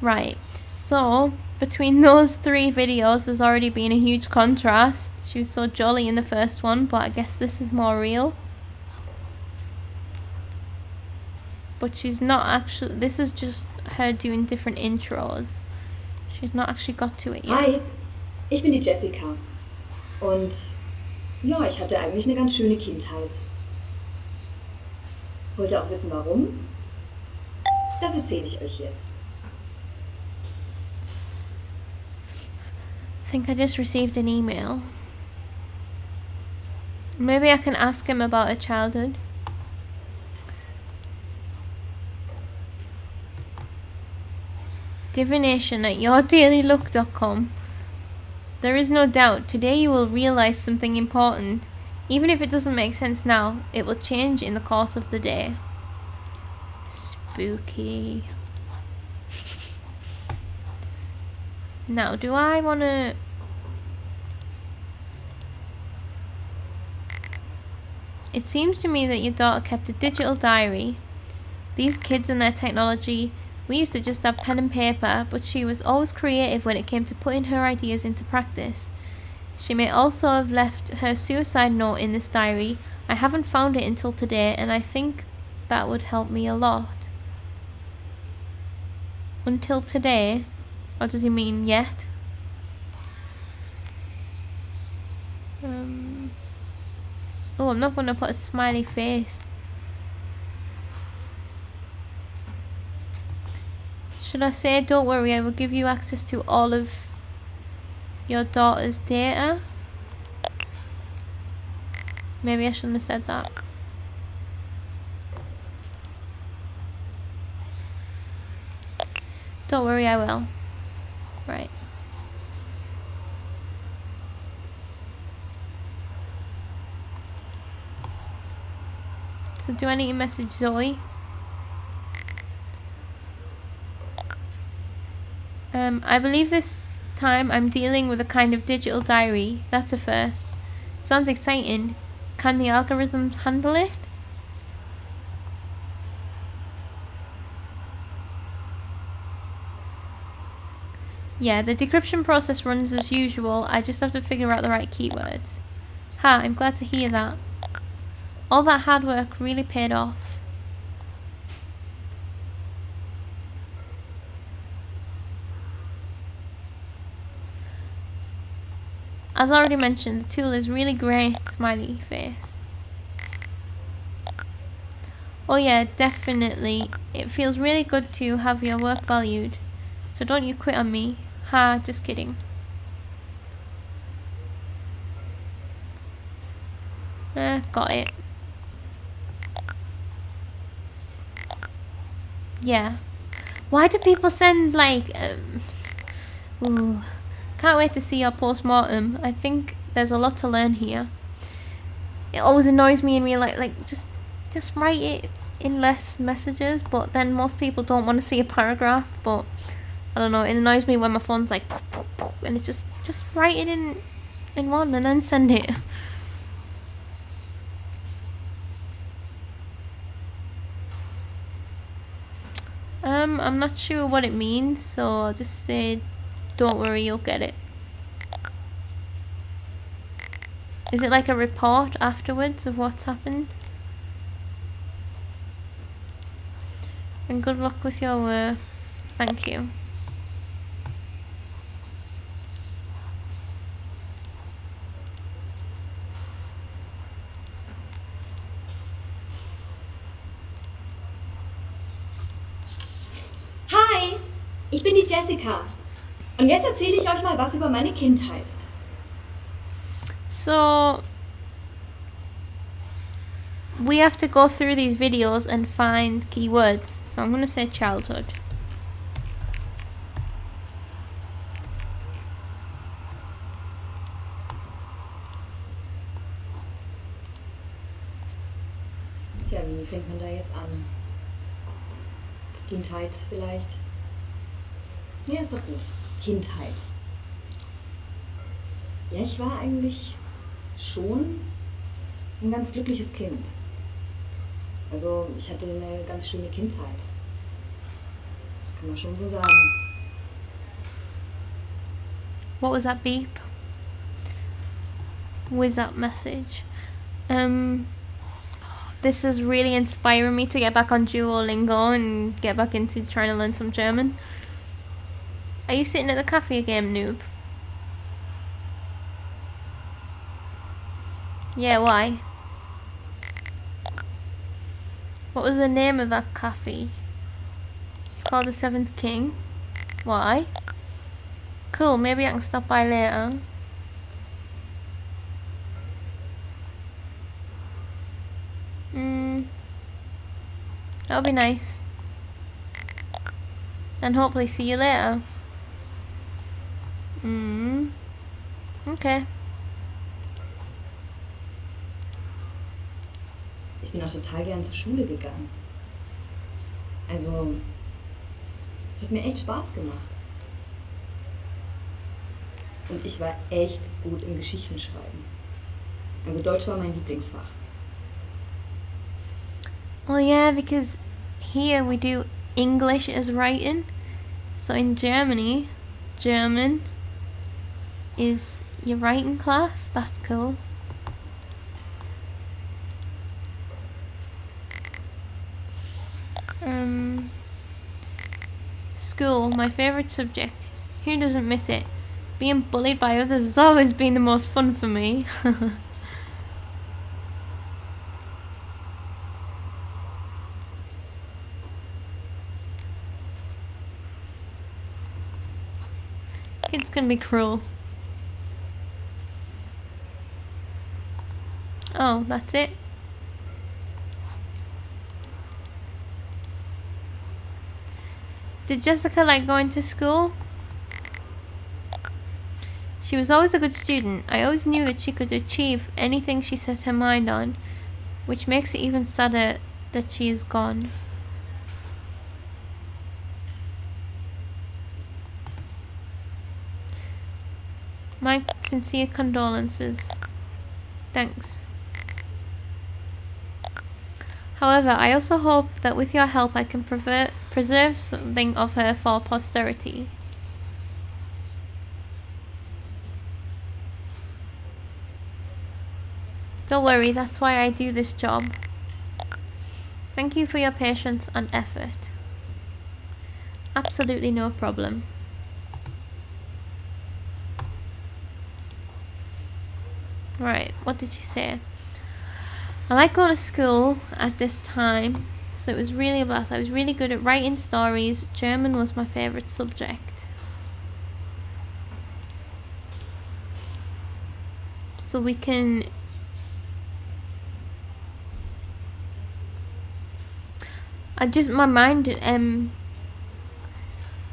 Right. So, between those 3 videos, there's already been a huge contrast. She was so jolly in the first one, but I guess this is more real. But she's not actually... This is just her doing different intros. She's not actually got to it yet. Hi, ich bin die Jessika. Und ja, ich hatte eigentlich eine ganz schöne Kindheit. Wollt ihr auch wissen, warum? Das erzähle ich euch jetzt. I think I just received an email. Maybe I can ask him about her childhood. Divination at yourdailylook.com. There is no doubt, today you will realize something important. Even if it doesn't make sense now, it will change in the course of the day. Spooky. Now, do I want to... It seems to me that your daughter kept a digital diary. These kids and their technology, we used to just have pen and paper, but she was always creative when it came to putting her ideas into practice. She may also have left her suicide note in this diary. I haven't found it until today, and I think that would help me a lot. Until today? Or does he mean yet? Oh, I'm not going to put a smiley face. Should I say, don't worry, I will give you access to all of your daughter's data? Maybe I shouldn't have said that. Don't worry, I will. Right. So do I need to message Zoe? I believe this time I'm dealing with a kind of digital diary. That's a first. Sounds exciting. Can the algorithms handle it? Yeah, the decryption process runs as usual. I just have to figure out the right keywords. Ha, I'm glad to hear that. All that hard work really paid off. As already mentioned, the tool is really great, smiley face. Oh yeah, definitely. It feels really good to have your work valued. So don't you quit on me. Ha, just kidding. Got it. Yeah. Why do people send like ooh. Can't wait to see your post-mortem. I think there's a lot to learn here. It always annoys me in real life, like just write it in less messages, but then most people don't want to see a paragraph, but I don't know, it annoys me when my phone's like poof, poof, poof, and it's just write it in one and then send it. I'm not sure what it means, so I'll just say don't worry, you'll get it. Is it like a report afterwards of what's happened? And good luck with your work. Thank you. Hi, ich bin die Jessika. Und jetzt erzähle ich euch mal was über meine Kindheit. So we have to go through these videos and find keywords. So I'm going to say childhood. Tja, wie fängt man da jetzt an? Kindheit vielleicht? Ja, ist doch gut. Kindheit. Ja, ich war eigentlich schon ein ganz glückliches Kind. Also, ich hatte eine ganz schöne Kindheit. Das kann man schon so sagen. What was that beep? What was that message? This is really inspiring me to get back on Duolingo and get back into trying to learn some German. Are you sitting at the cafe again, noob? Yeah, why? What was the name of that cafe? It's called the Seventh King. Why? Cool, maybe I can stop by later. That'll be nice. And hopefully see you later. Okay. Ich bin auch total gern zur Schule gegangen. Also, es hat mir echt Spaß gemacht. Und ich war echt gut im Geschichtenschreiben. Also Deutsch war mein Lieblingsfach. Well, yeah, because here we do English as writing. So in Germany, German is your writing class. That's cool. School, my favourite subject. Who doesn't miss it? Being bullied by others has always been the most fun for me. Kids can be cruel. Oh, that's it? Did Jessica like going to school? She was always a good student. I always knew that she could achieve anything she set her mind on, which makes it even sadder that she is gone. My sincere condolences. Thanks. However, I also hope that with your help I can preserve something of her for posterity. Don't worry, that's why I do this job. Thank you for your patience and effort. Absolutely no problem. Right, what did she say? I like going to school at this time, so it was really a blast. I was really good at writing stories. German was my favourite subject. So we can... my mind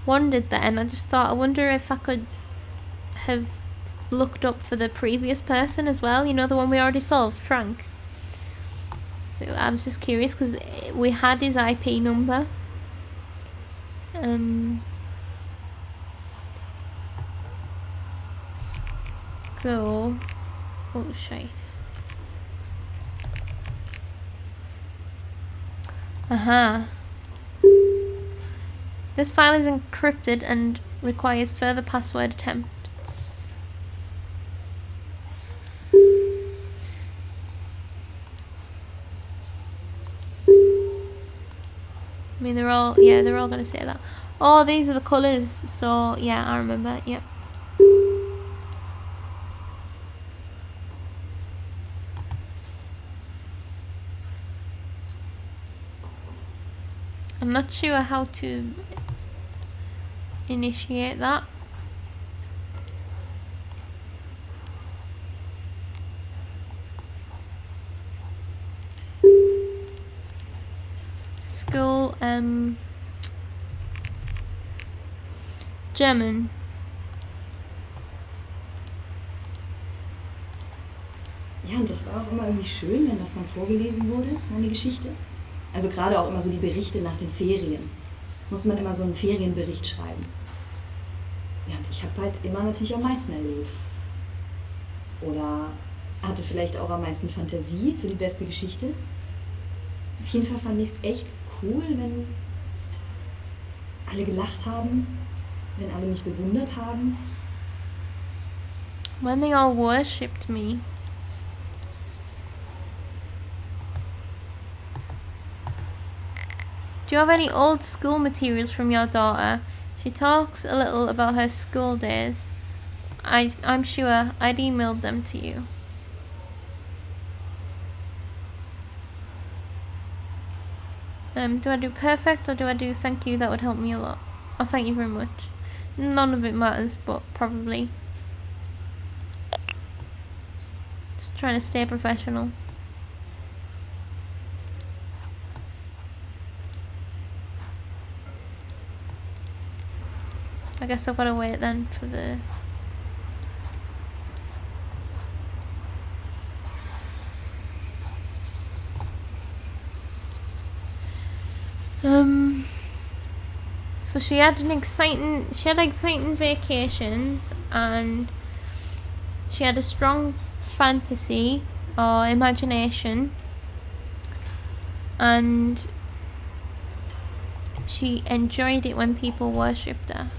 wandered there, and I just thought, I wonder if I could have looked up for the previous person as well, you know, the one we already solved, Frank. I was just curious because we had his IP number. School. Oh shit. This file is encrypted and requires further password attempts. I mean, they're all gonna say that. Oh, these are the colours, so yeah, I remember, yep. I'm not sure how to initiate that. School, German. Ja, und das war auch immer irgendwie schön, wenn das dann vorgelesen wurde, meine Geschichte. Also gerade auch immer so die Berichte nach den Ferien. Musste man immer so einen Ferienbericht schreiben. Ja, und ich habe halt immer natürlich am meisten erlebt. Oder hatte vielleicht auch am meisten Fantasie für die beste Geschichte. Auf jeden Fall fand ich es echt cool, wenn alle gelacht haben, wenn alle mich bewundert haben. When they all worshipped me. Do you have any old school materials from your daughter? She talks a little about her school days. I'm sure I'd emailed them to you. Do I do perfect or do I do thank you? That would help me a lot. Oh, thank you very much. None of it matters, but probably. Just trying to stay professional. I guess I've got to wait then for the... So she had exciting vacations, and she had a strong fantasy or imagination, and she enjoyed it when people worshipped her.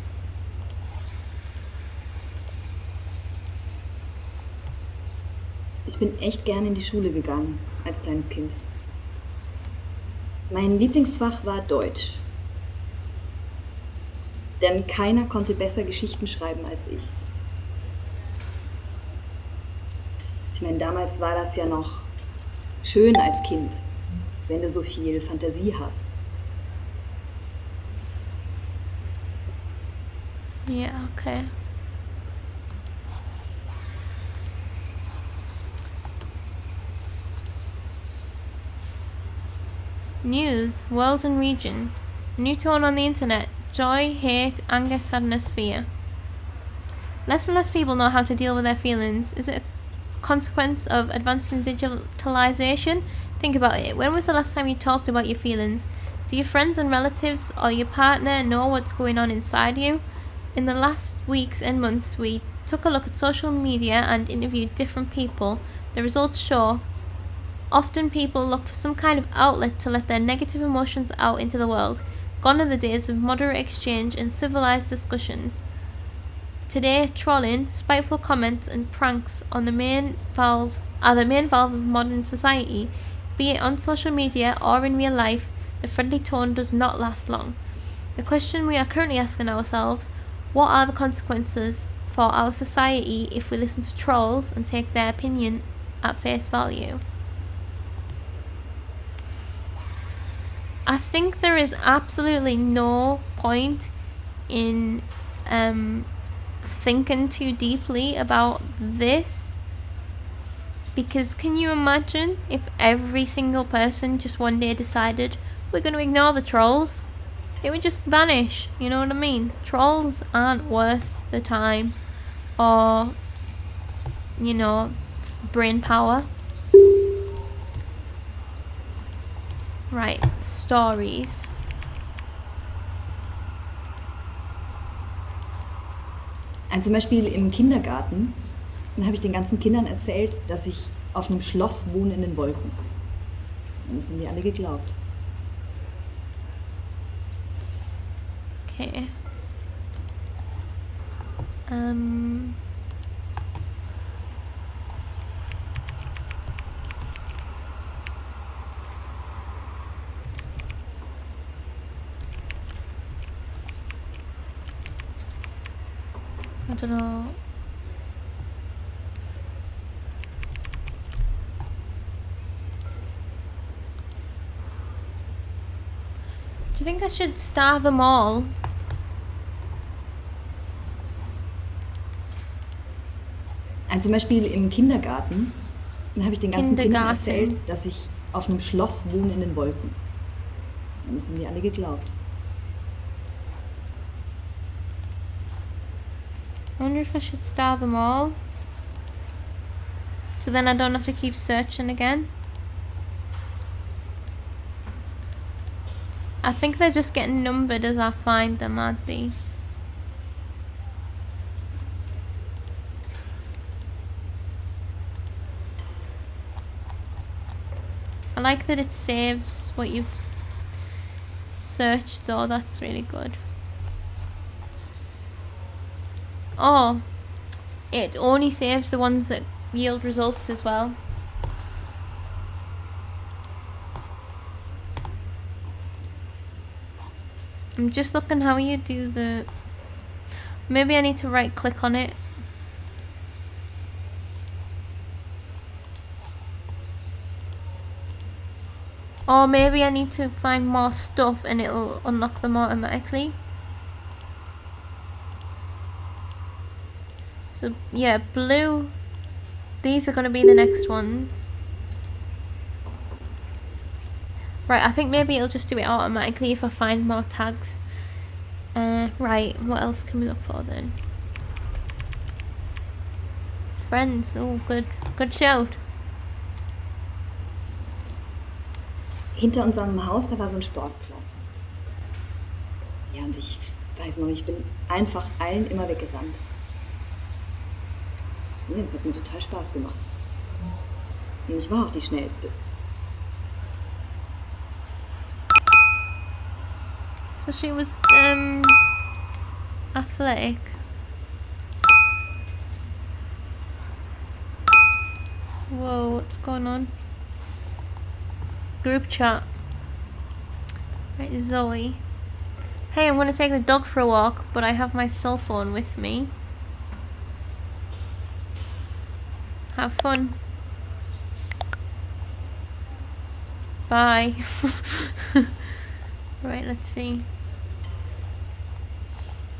Ich bin echt gern in die Schule gegangen, als kleines Kind. Mein Lieblingsfach war Deutsch. Denn keiner konnte besser Geschichten schreiben als ich. Ich meine, damals war das ja noch schön als Kind, wenn du so viel Fantasie hast. Yeah, okay. News, world and region. New tone on the internet. Joy, hate, anger, sadness, fear. Less and less people know how to deal with their feelings. Is it a consequence of advancing digitalization? Think about it. When was the last time you talked about your feelings? Do your friends and relatives or your partner know what's going on inside you? In the last weeks and months, we took a look at social media and interviewed different people. The results show often people look for some kind of outlet to let their negative emotions out into the world. Gone are the days of moderate exchange and civilized discussions. Today, trolling, spiteful comments and pranks are the main valve of modern society. Be it on social media or in real life, the friendly tone does not last long. The question we are currently asking ourselves: what are the consequences for our society if we listen to trolls and take their opinion at face value? I think there is absolutely no point in thinking too deeply about this, because can you imagine if every single person just one day decided we're going to ignore the trolls? It would just vanish, you know what I mean? Trolls aren't worth the time or, you know, brain power. Right, stories. Zum Beispiel im Kindergarten, da habe ich den ganzen Kindern erzählt, dass ich auf einem Schloss wohne in den Wolken. Und das haben die alle geglaubt. Okay. I don't know. Do you think I should star them all? Zum Beispiel im Kindergarten, da habe ich den ganzen Kindern erzählt, dass ich auf einem Schloss wohne in den Wolken. Und das haben die alle geglaubt. I wonder if I should star them all. So then I don't have to keep searching again. I think they're just getting numbered as I find them, aren't they? I like that it saves what you've searched though, that's really good. Oh, it only saves the ones that yield results as well. I'm just looking how you do the... Maybe I need to right click on it. Or maybe I need to find more stuff and it'll unlock them automatically. So yeah, blue. These are going to be the next ones. Right, I think maybe it'll just do it automatically if I find more tags. Right, what else can we look for then? Friends, oh good shout. Hinter unserem Haus, da war so ein Sportplatz. Ja, und ich weiß noch, ich bin einfach allen immer weggerannt. Ja, es hat mir total Spaß gemacht. Und ich war auch die Schnellste. So she was athletic. Whoa, what's going on? Group chat. Right, Zoe. Hey, I'm gonna take the dog for a walk, but I have my cell phone with me. Have fun. Bye. Right, let's see.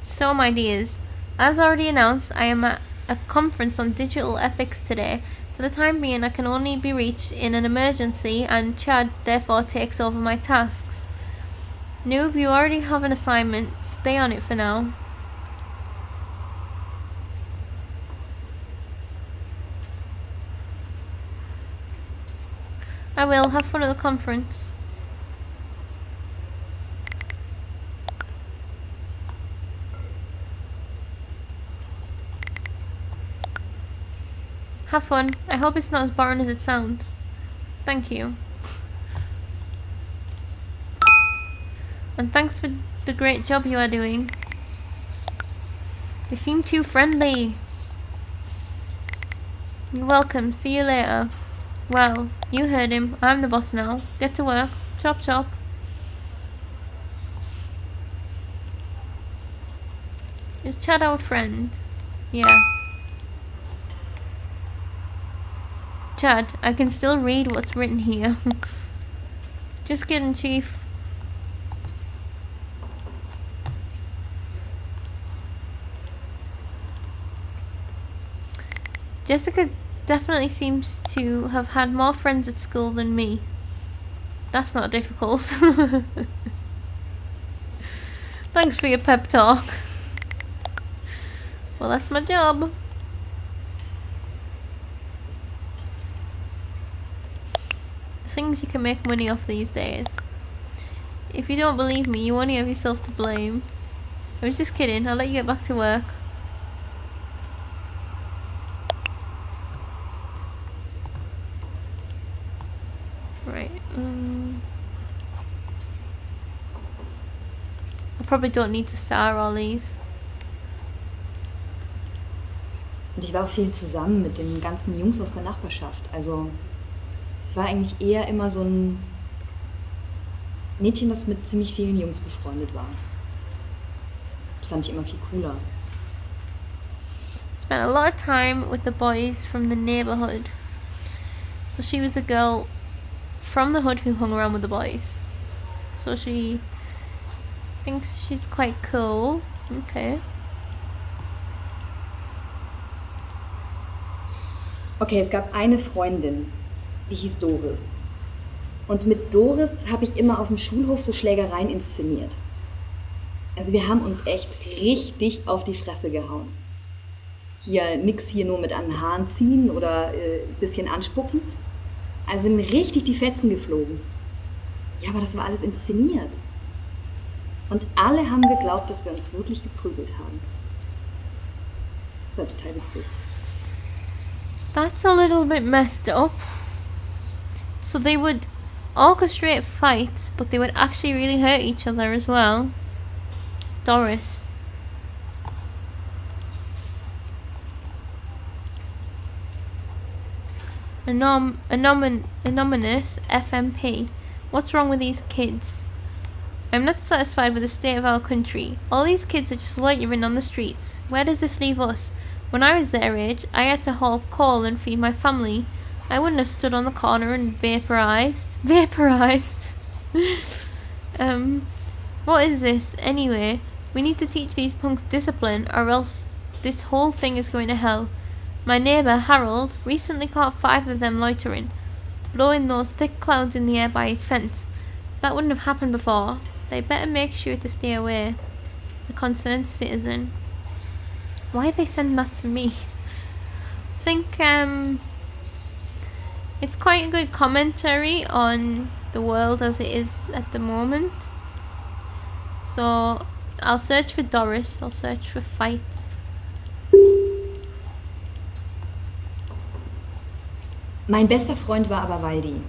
So, my dears, as already announced, I am at a conference on digital ethics today. For the time being, I can only be reached in an emergency, and Chad therefore takes over my tasks. Noob, you already have an assignment. Stay on it for now. I will. Have fun at the conference. Have fun. I hope it's not as boring as it sounds. Thank you. And thanks for the great job you are doing. They seem too friendly. You're welcome. See you later. Well, you heard him. I'm the boss now. Get to work. Chop chop. Is Chad our friend? Yeah. Chad, I can still read what's written here. Just kidding, Chief. Jessica definitely seems to have had more friends at school than me. That's not difficult. Thanks for your pep talk. Well, that's my job. Things you can make money off these days. If you don't believe me, you only have yourself to blame. I was just kidding. I'll let you get back to work. Right. I probably don't need to star all these. Und ich war auch viel zusammen mit den ganzen Jungs aus der Nachbarschaft. Also ich war eigentlich eher immer so ein Mädchen, das mit ziemlich vielen Jungs befreundet war. Das fand ich immer viel cooler. Spent a lot of time with the boys from the neighborhood. So she was a girl from the hood who hung around with the boys. So she thinks she's quite cool. Okay. Okay, es gab eine Freundin, die hieß Doris. Und mit Doris habe ich immer auf dem Schulhof so Schlägereien inszeniert. Also wir haben uns echt richtig auf die Fresse gehauen. hier nix hier nur mit an den Haaren ziehen oder ein bisschen anspucken. Also sind richtig die Fetzen geflogen. Ja, aber das war alles inszeniert. Und alle haben geglaubt, dass wir uns wirklich geprügelt haben. Das war total witzig. That's a little bit messed up. So they would orchestrate fights, but they would actually really hurt each other as well. Doris. Anonymous FMP. What's wrong with these kids? I'm not satisfied with the state of our country. All these kids are just loitering on the streets. Where does this leave us? When I was their age, I had to haul coal and feed my family. I wouldn't have stood on the corner and vaporized. Vaporized? What is this, anyway? We need to teach these punks discipline, or else this whole thing is going to hell. My neighbour, Harold, recently caught 5 of them loitering, blowing those thick clouds in the air by his fence. That wouldn't have happened before. They better make sure to stay away. A concerned citizen. Why they send that to me? I think it's quite a good commentary on the world as it is at the moment. So I'll search for Doris. I'll search for fights. Mein bester Freund war aber Waldi.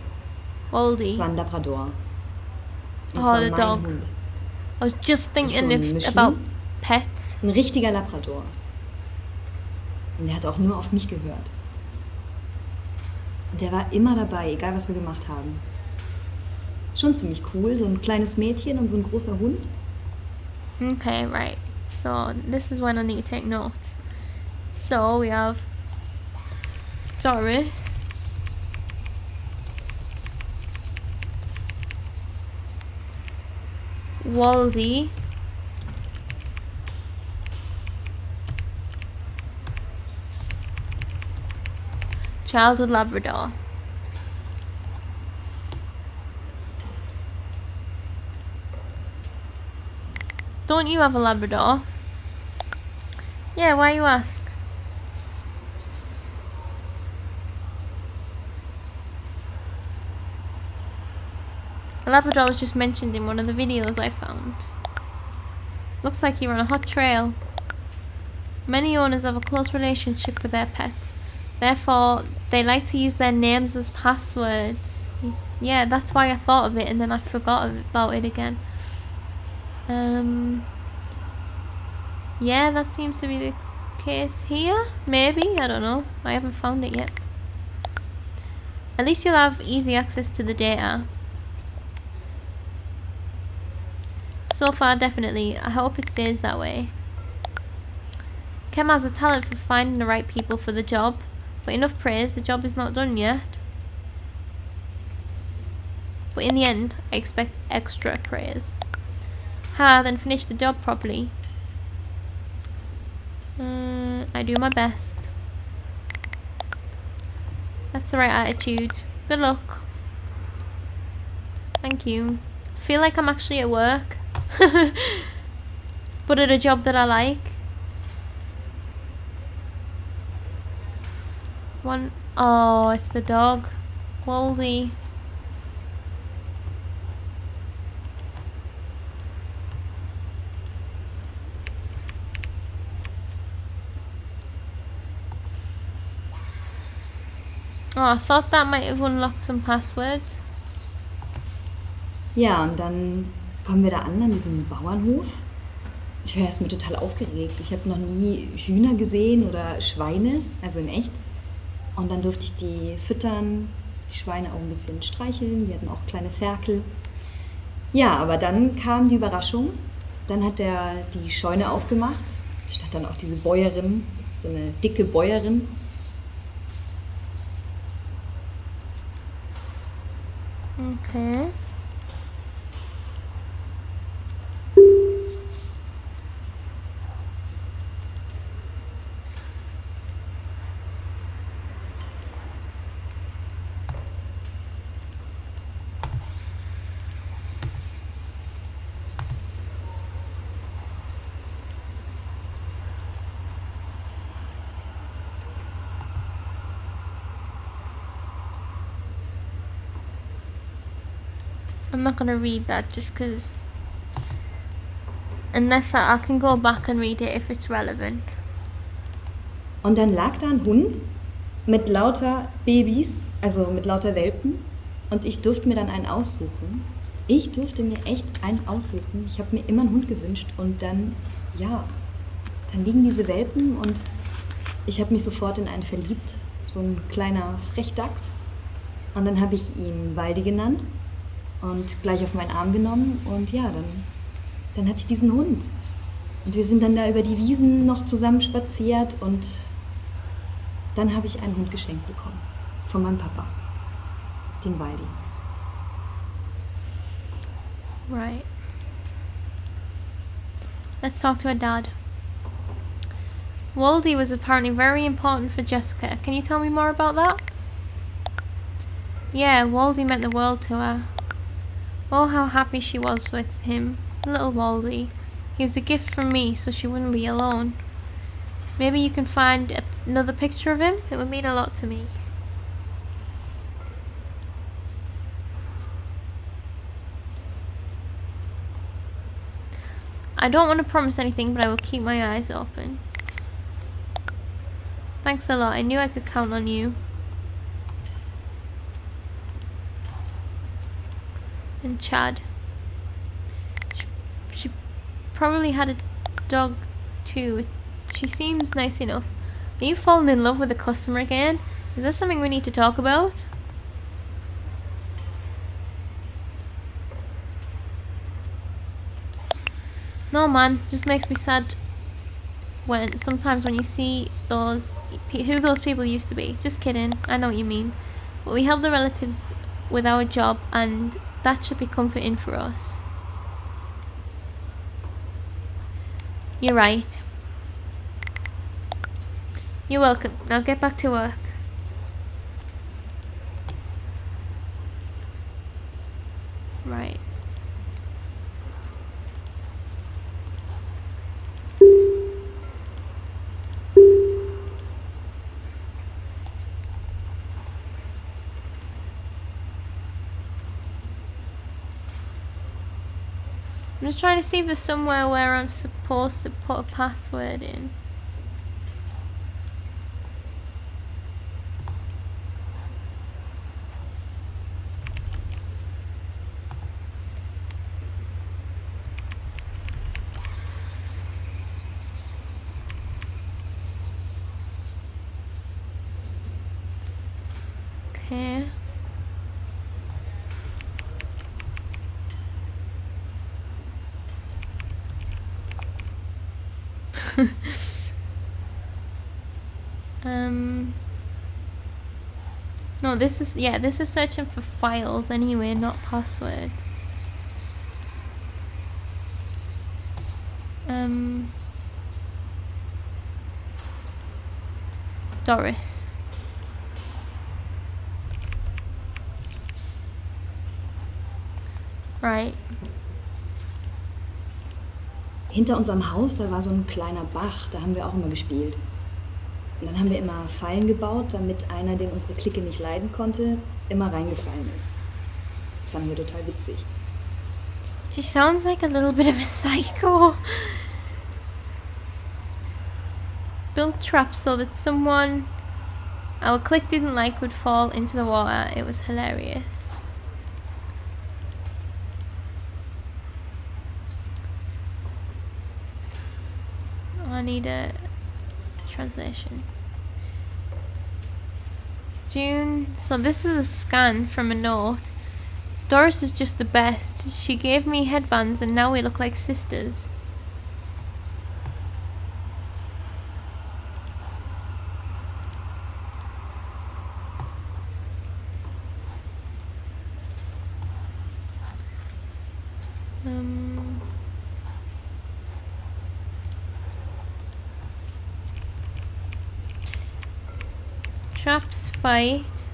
Waldi. Das war ein Labrador. Das Oh, war the mein dog. Hund. I was just Das ist so thinking ein Mischling. about pets. Ein richtiger Labrador. Und der hat auch nur auf mich gehört. Und der war immer dabei, egal was wir gemacht haben. Schon ziemlich cool, so ein kleines Mädchen und so ein großer Hund. Okay, right. So this is when I need to take notes. So we have Doris. Waldy. Childhood Labrador. Don't you have a Labrador? Yeah, why you ask? A Labrador was just mentioned in one of the videos I found. Looks like you're on a hot trail. Many owners have a close relationship with their pets. Therefore, they like to use their names as passwords. Yeah, that's why I thought of it and then I forgot about it again. Yeah, that seems to be the case here. Maybe, I don't know. I haven't found it yet. At least you'll have easy access to the data. So far, definitely. I hope it stays that way. Kem has a talent for finding the right people for the job, but enough praise, the job is not done yet. But in the end, I expect extra praise. Then finish the job properly. I do my best. That's the right attitude. Good luck. Thank you. I feel like I'm actually at work. But at a job that I like. Oh, it's the dog. Waldy. Oh, I thought that might have unlocked some passwords. Ja, und dann kommen wir da an diesem Bauernhof. Ich war erstmal total aufgeregt. Ich habe noch nie Hühner gesehen oder Schweine, also in echt. Und dann durfte ich die füttern, die Schweine auch ein bisschen streicheln, die hatten auch kleine Ferkel. Ja, aber dann kam die Überraschung. Dann hat der die Scheune aufgemacht. Da stand dann auch diese Bäuerin, so eine dicke Bäuerin. Okay. I'm not gonna read that just because, unless I can go back and read it if it's relevant. Und dann lag da ein Hund mit lauter Babys, also mit lauter Welpen. Und ich durfte mir dann einen aussuchen. Ich durfte mir echt einen aussuchen. Ich habe mir immer einen Hund gewünscht. Und dann, ja, dann liegen diese Welpen und ich habe mich sofort in einen verliebt. So ein kleiner Frechdachs. Und dann habe ich ihn Waldi genannt und gleich auf meinen Arm genommen. Und ja, dann hatte ich diesen Hund. Und wir sind dann da über die Wiesen noch zusammen spaziert und dann habe ich einen Hund geschenkt bekommen. Von meinem Papa. Den Waldi. Right. Let's talk to her dad. Waldy was apparently very important for Jessica. Can you tell me more about that? Yeah, Waldy meant the world to her. Oh, how happy she was with him. Little Waldy. He was a gift from me, so she wouldn't be alone. Maybe you can find another picture of him? It would mean a lot to me. I don't want to promise anything, but I will keep my eyes open. Thanks a lot. I knew I could count on you. And Chad. She probably had a dog too. She seems nice enough. Are you falling in love with the customer again? Is this something we need to talk about? No man, just makes me sad sometimes when you see who those people used to be. Just kidding, I know what you mean. But we help the relatives with our job and that should be comforting for us. You're right. You're welcome. Now get back to work. Right. I'm just trying to see if there's somewhere where I'm supposed to put a password in. Okay. No, this is searching for files anyway, not passwords. Doris. Right. Hinter unserem Haus, da war so ein kleiner Bach, da haben wir auch immer gespielt. Und dann haben wir immer Fallen gebaut, damit einer, den unsere Clique nicht leiden konnte, immer reingefallen ist. Das fanden wir total witzig. She sounds like a little bit of a psycho. Built traps so that someone our clique didn't like would fall into the water. It was hilarious. I need a translation. June. So this is a scan from a note. Doris is just the best. She gave me headbands and now we look like sisters. Traps, fight,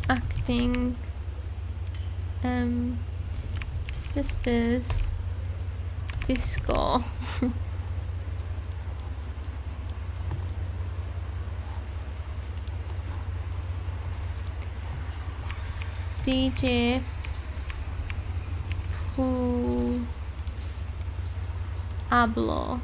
acting, sisters, disco. DJ who hablo.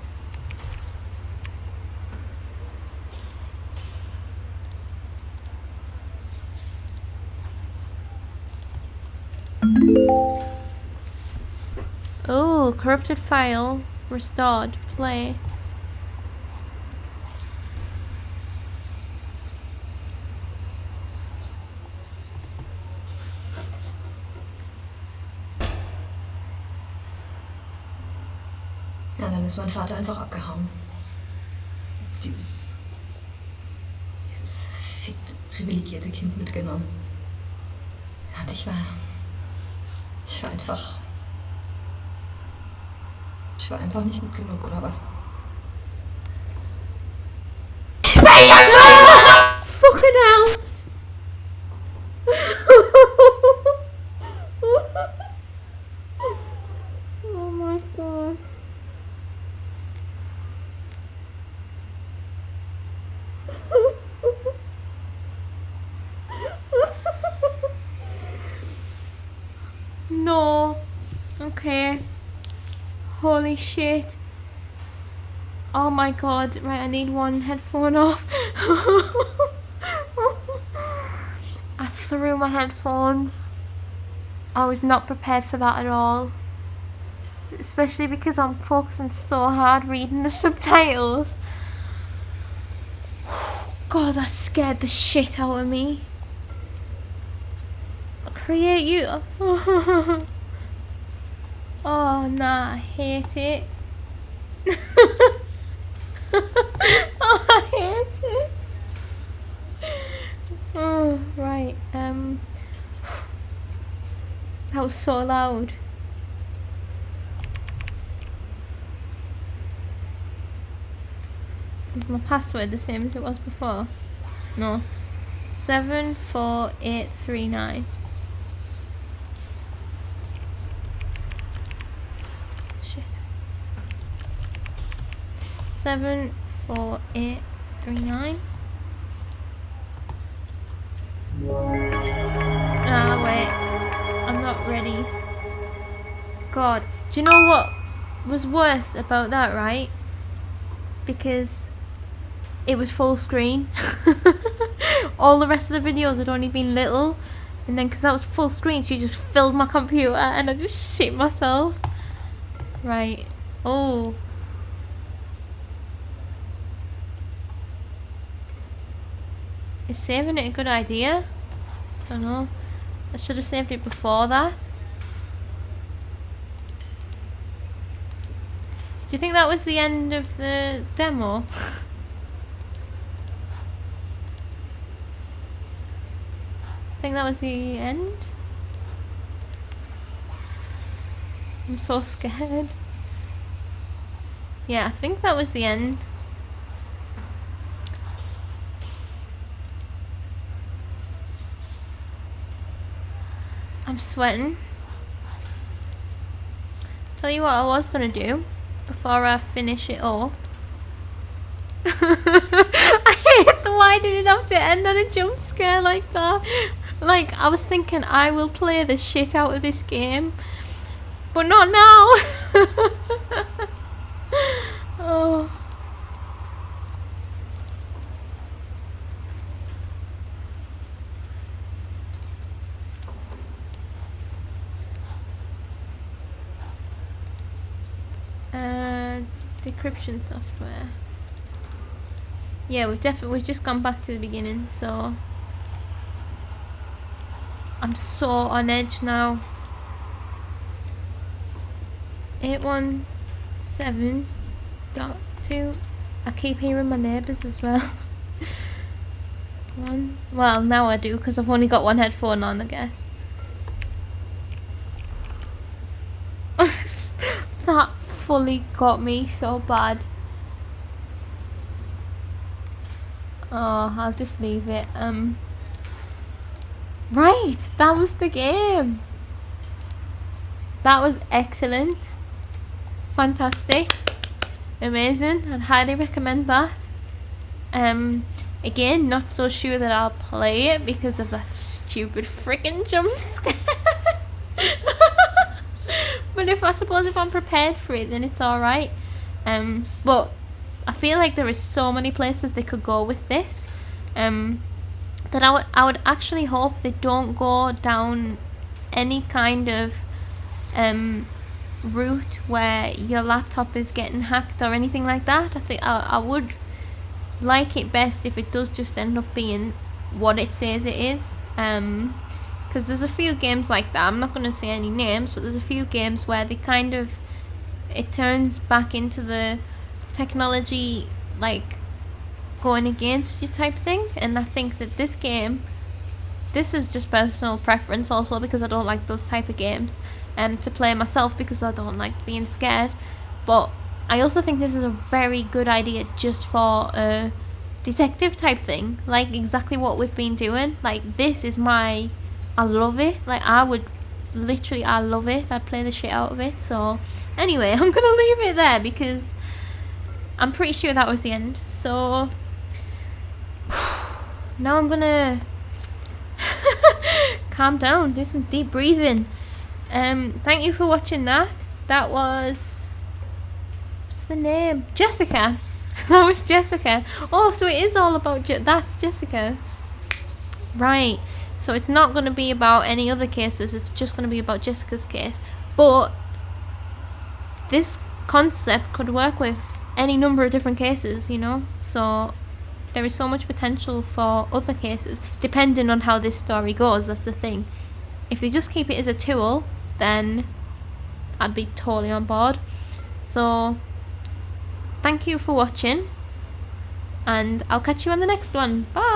Oh, corrupted file restored. Play. Ja, dann ist mein Vater einfach abgehauen. Dieses verfickte, privilegierte Kind mitgenommen. Ja, und ich war einfach nicht gut genug, oder was? Fucking hell! Oh my god. No. Okay. Holy shit. Oh my god. Right, I need one headphone off. I threw my headphones. I was not prepared for that at all. Especially because I'm focusing so hard reading the subtitles. God, that scared the shit out of me. Create you. Oh nah, I hate it. Oh, I hate it. Oh, right. That was so loud. Is my password the same as it was before? No. 74839. Shit. 74839. Ah, wait. I'm not ready. God. Do you know what was worse about that, right? Because it was full screen. All the rest of the videos had only been little, and then because that was full screen, she just filled my computer and I just shit myself. Right. Oh. Is saving it a good idea? I don't know. I should have saved it before that. Do you think that was the end of the demo? I think that was the end. I'm so scared. Yeah, I think that was the end. I'm sweating. Tell you what I was gonna do before I finish it all. I hate the why did it have to end on a jump scare like that? Like, I was thinking I will play the shit out of this game, but not now. Oh. Decryption software. Yeah, we've just gone back to the beginning, so I'm so on edge now. 817.2. I keep hearing my neighbours as well. Well, now I do because I've only got one headphone on, I guess. That fully got me so bad. Oh, I'll just leave it. Right, that was the game. That was excellent. Fantastic. Amazing. I'd highly recommend that. Again, not so sure that I'll play it because of that stupid freaking jump scare. But I suppose if I'm prepared for it, then it's alright. But I feel like there is so many places they could go with this. That I would actually hope they don't go down any kind of route where your laptop is getting hacked or anything like that. I think I would like it best if it does just end up being what it says it is. Because there's a few games like that. I'm not going to say any names, but there's a few games where they kind of, it turns back into the technology like going against you type thing. And I think that this game, this is just personal preference also, because I don't like those type of games to play myself, because I don't like being scared. But I also think this is a very good idea just for a detective type thing, like exactly what we've been doing. Like, this is I love it. Like, I love it. I'd play the shit out of it. So anyway, I'm gonna leave it there because I'm pretty sure that was the end. So now I'm gonna calm down, do some deep breathing. Thank you for watching that. That was, what's the name? Jessika. That was Jessika. Oh, so it is all about that's Jessika. Right. So it's not going to be about any other cases. It's just going to be about Jessica's case. But this concept could work with any number of different cases, you know. So there is so much potential for other cases, depending on how this story goes. That's the thing. If they just keep it as a tool, then I'd be totally on board. So thank you for watching, and I'll catch you on the next one. Bye.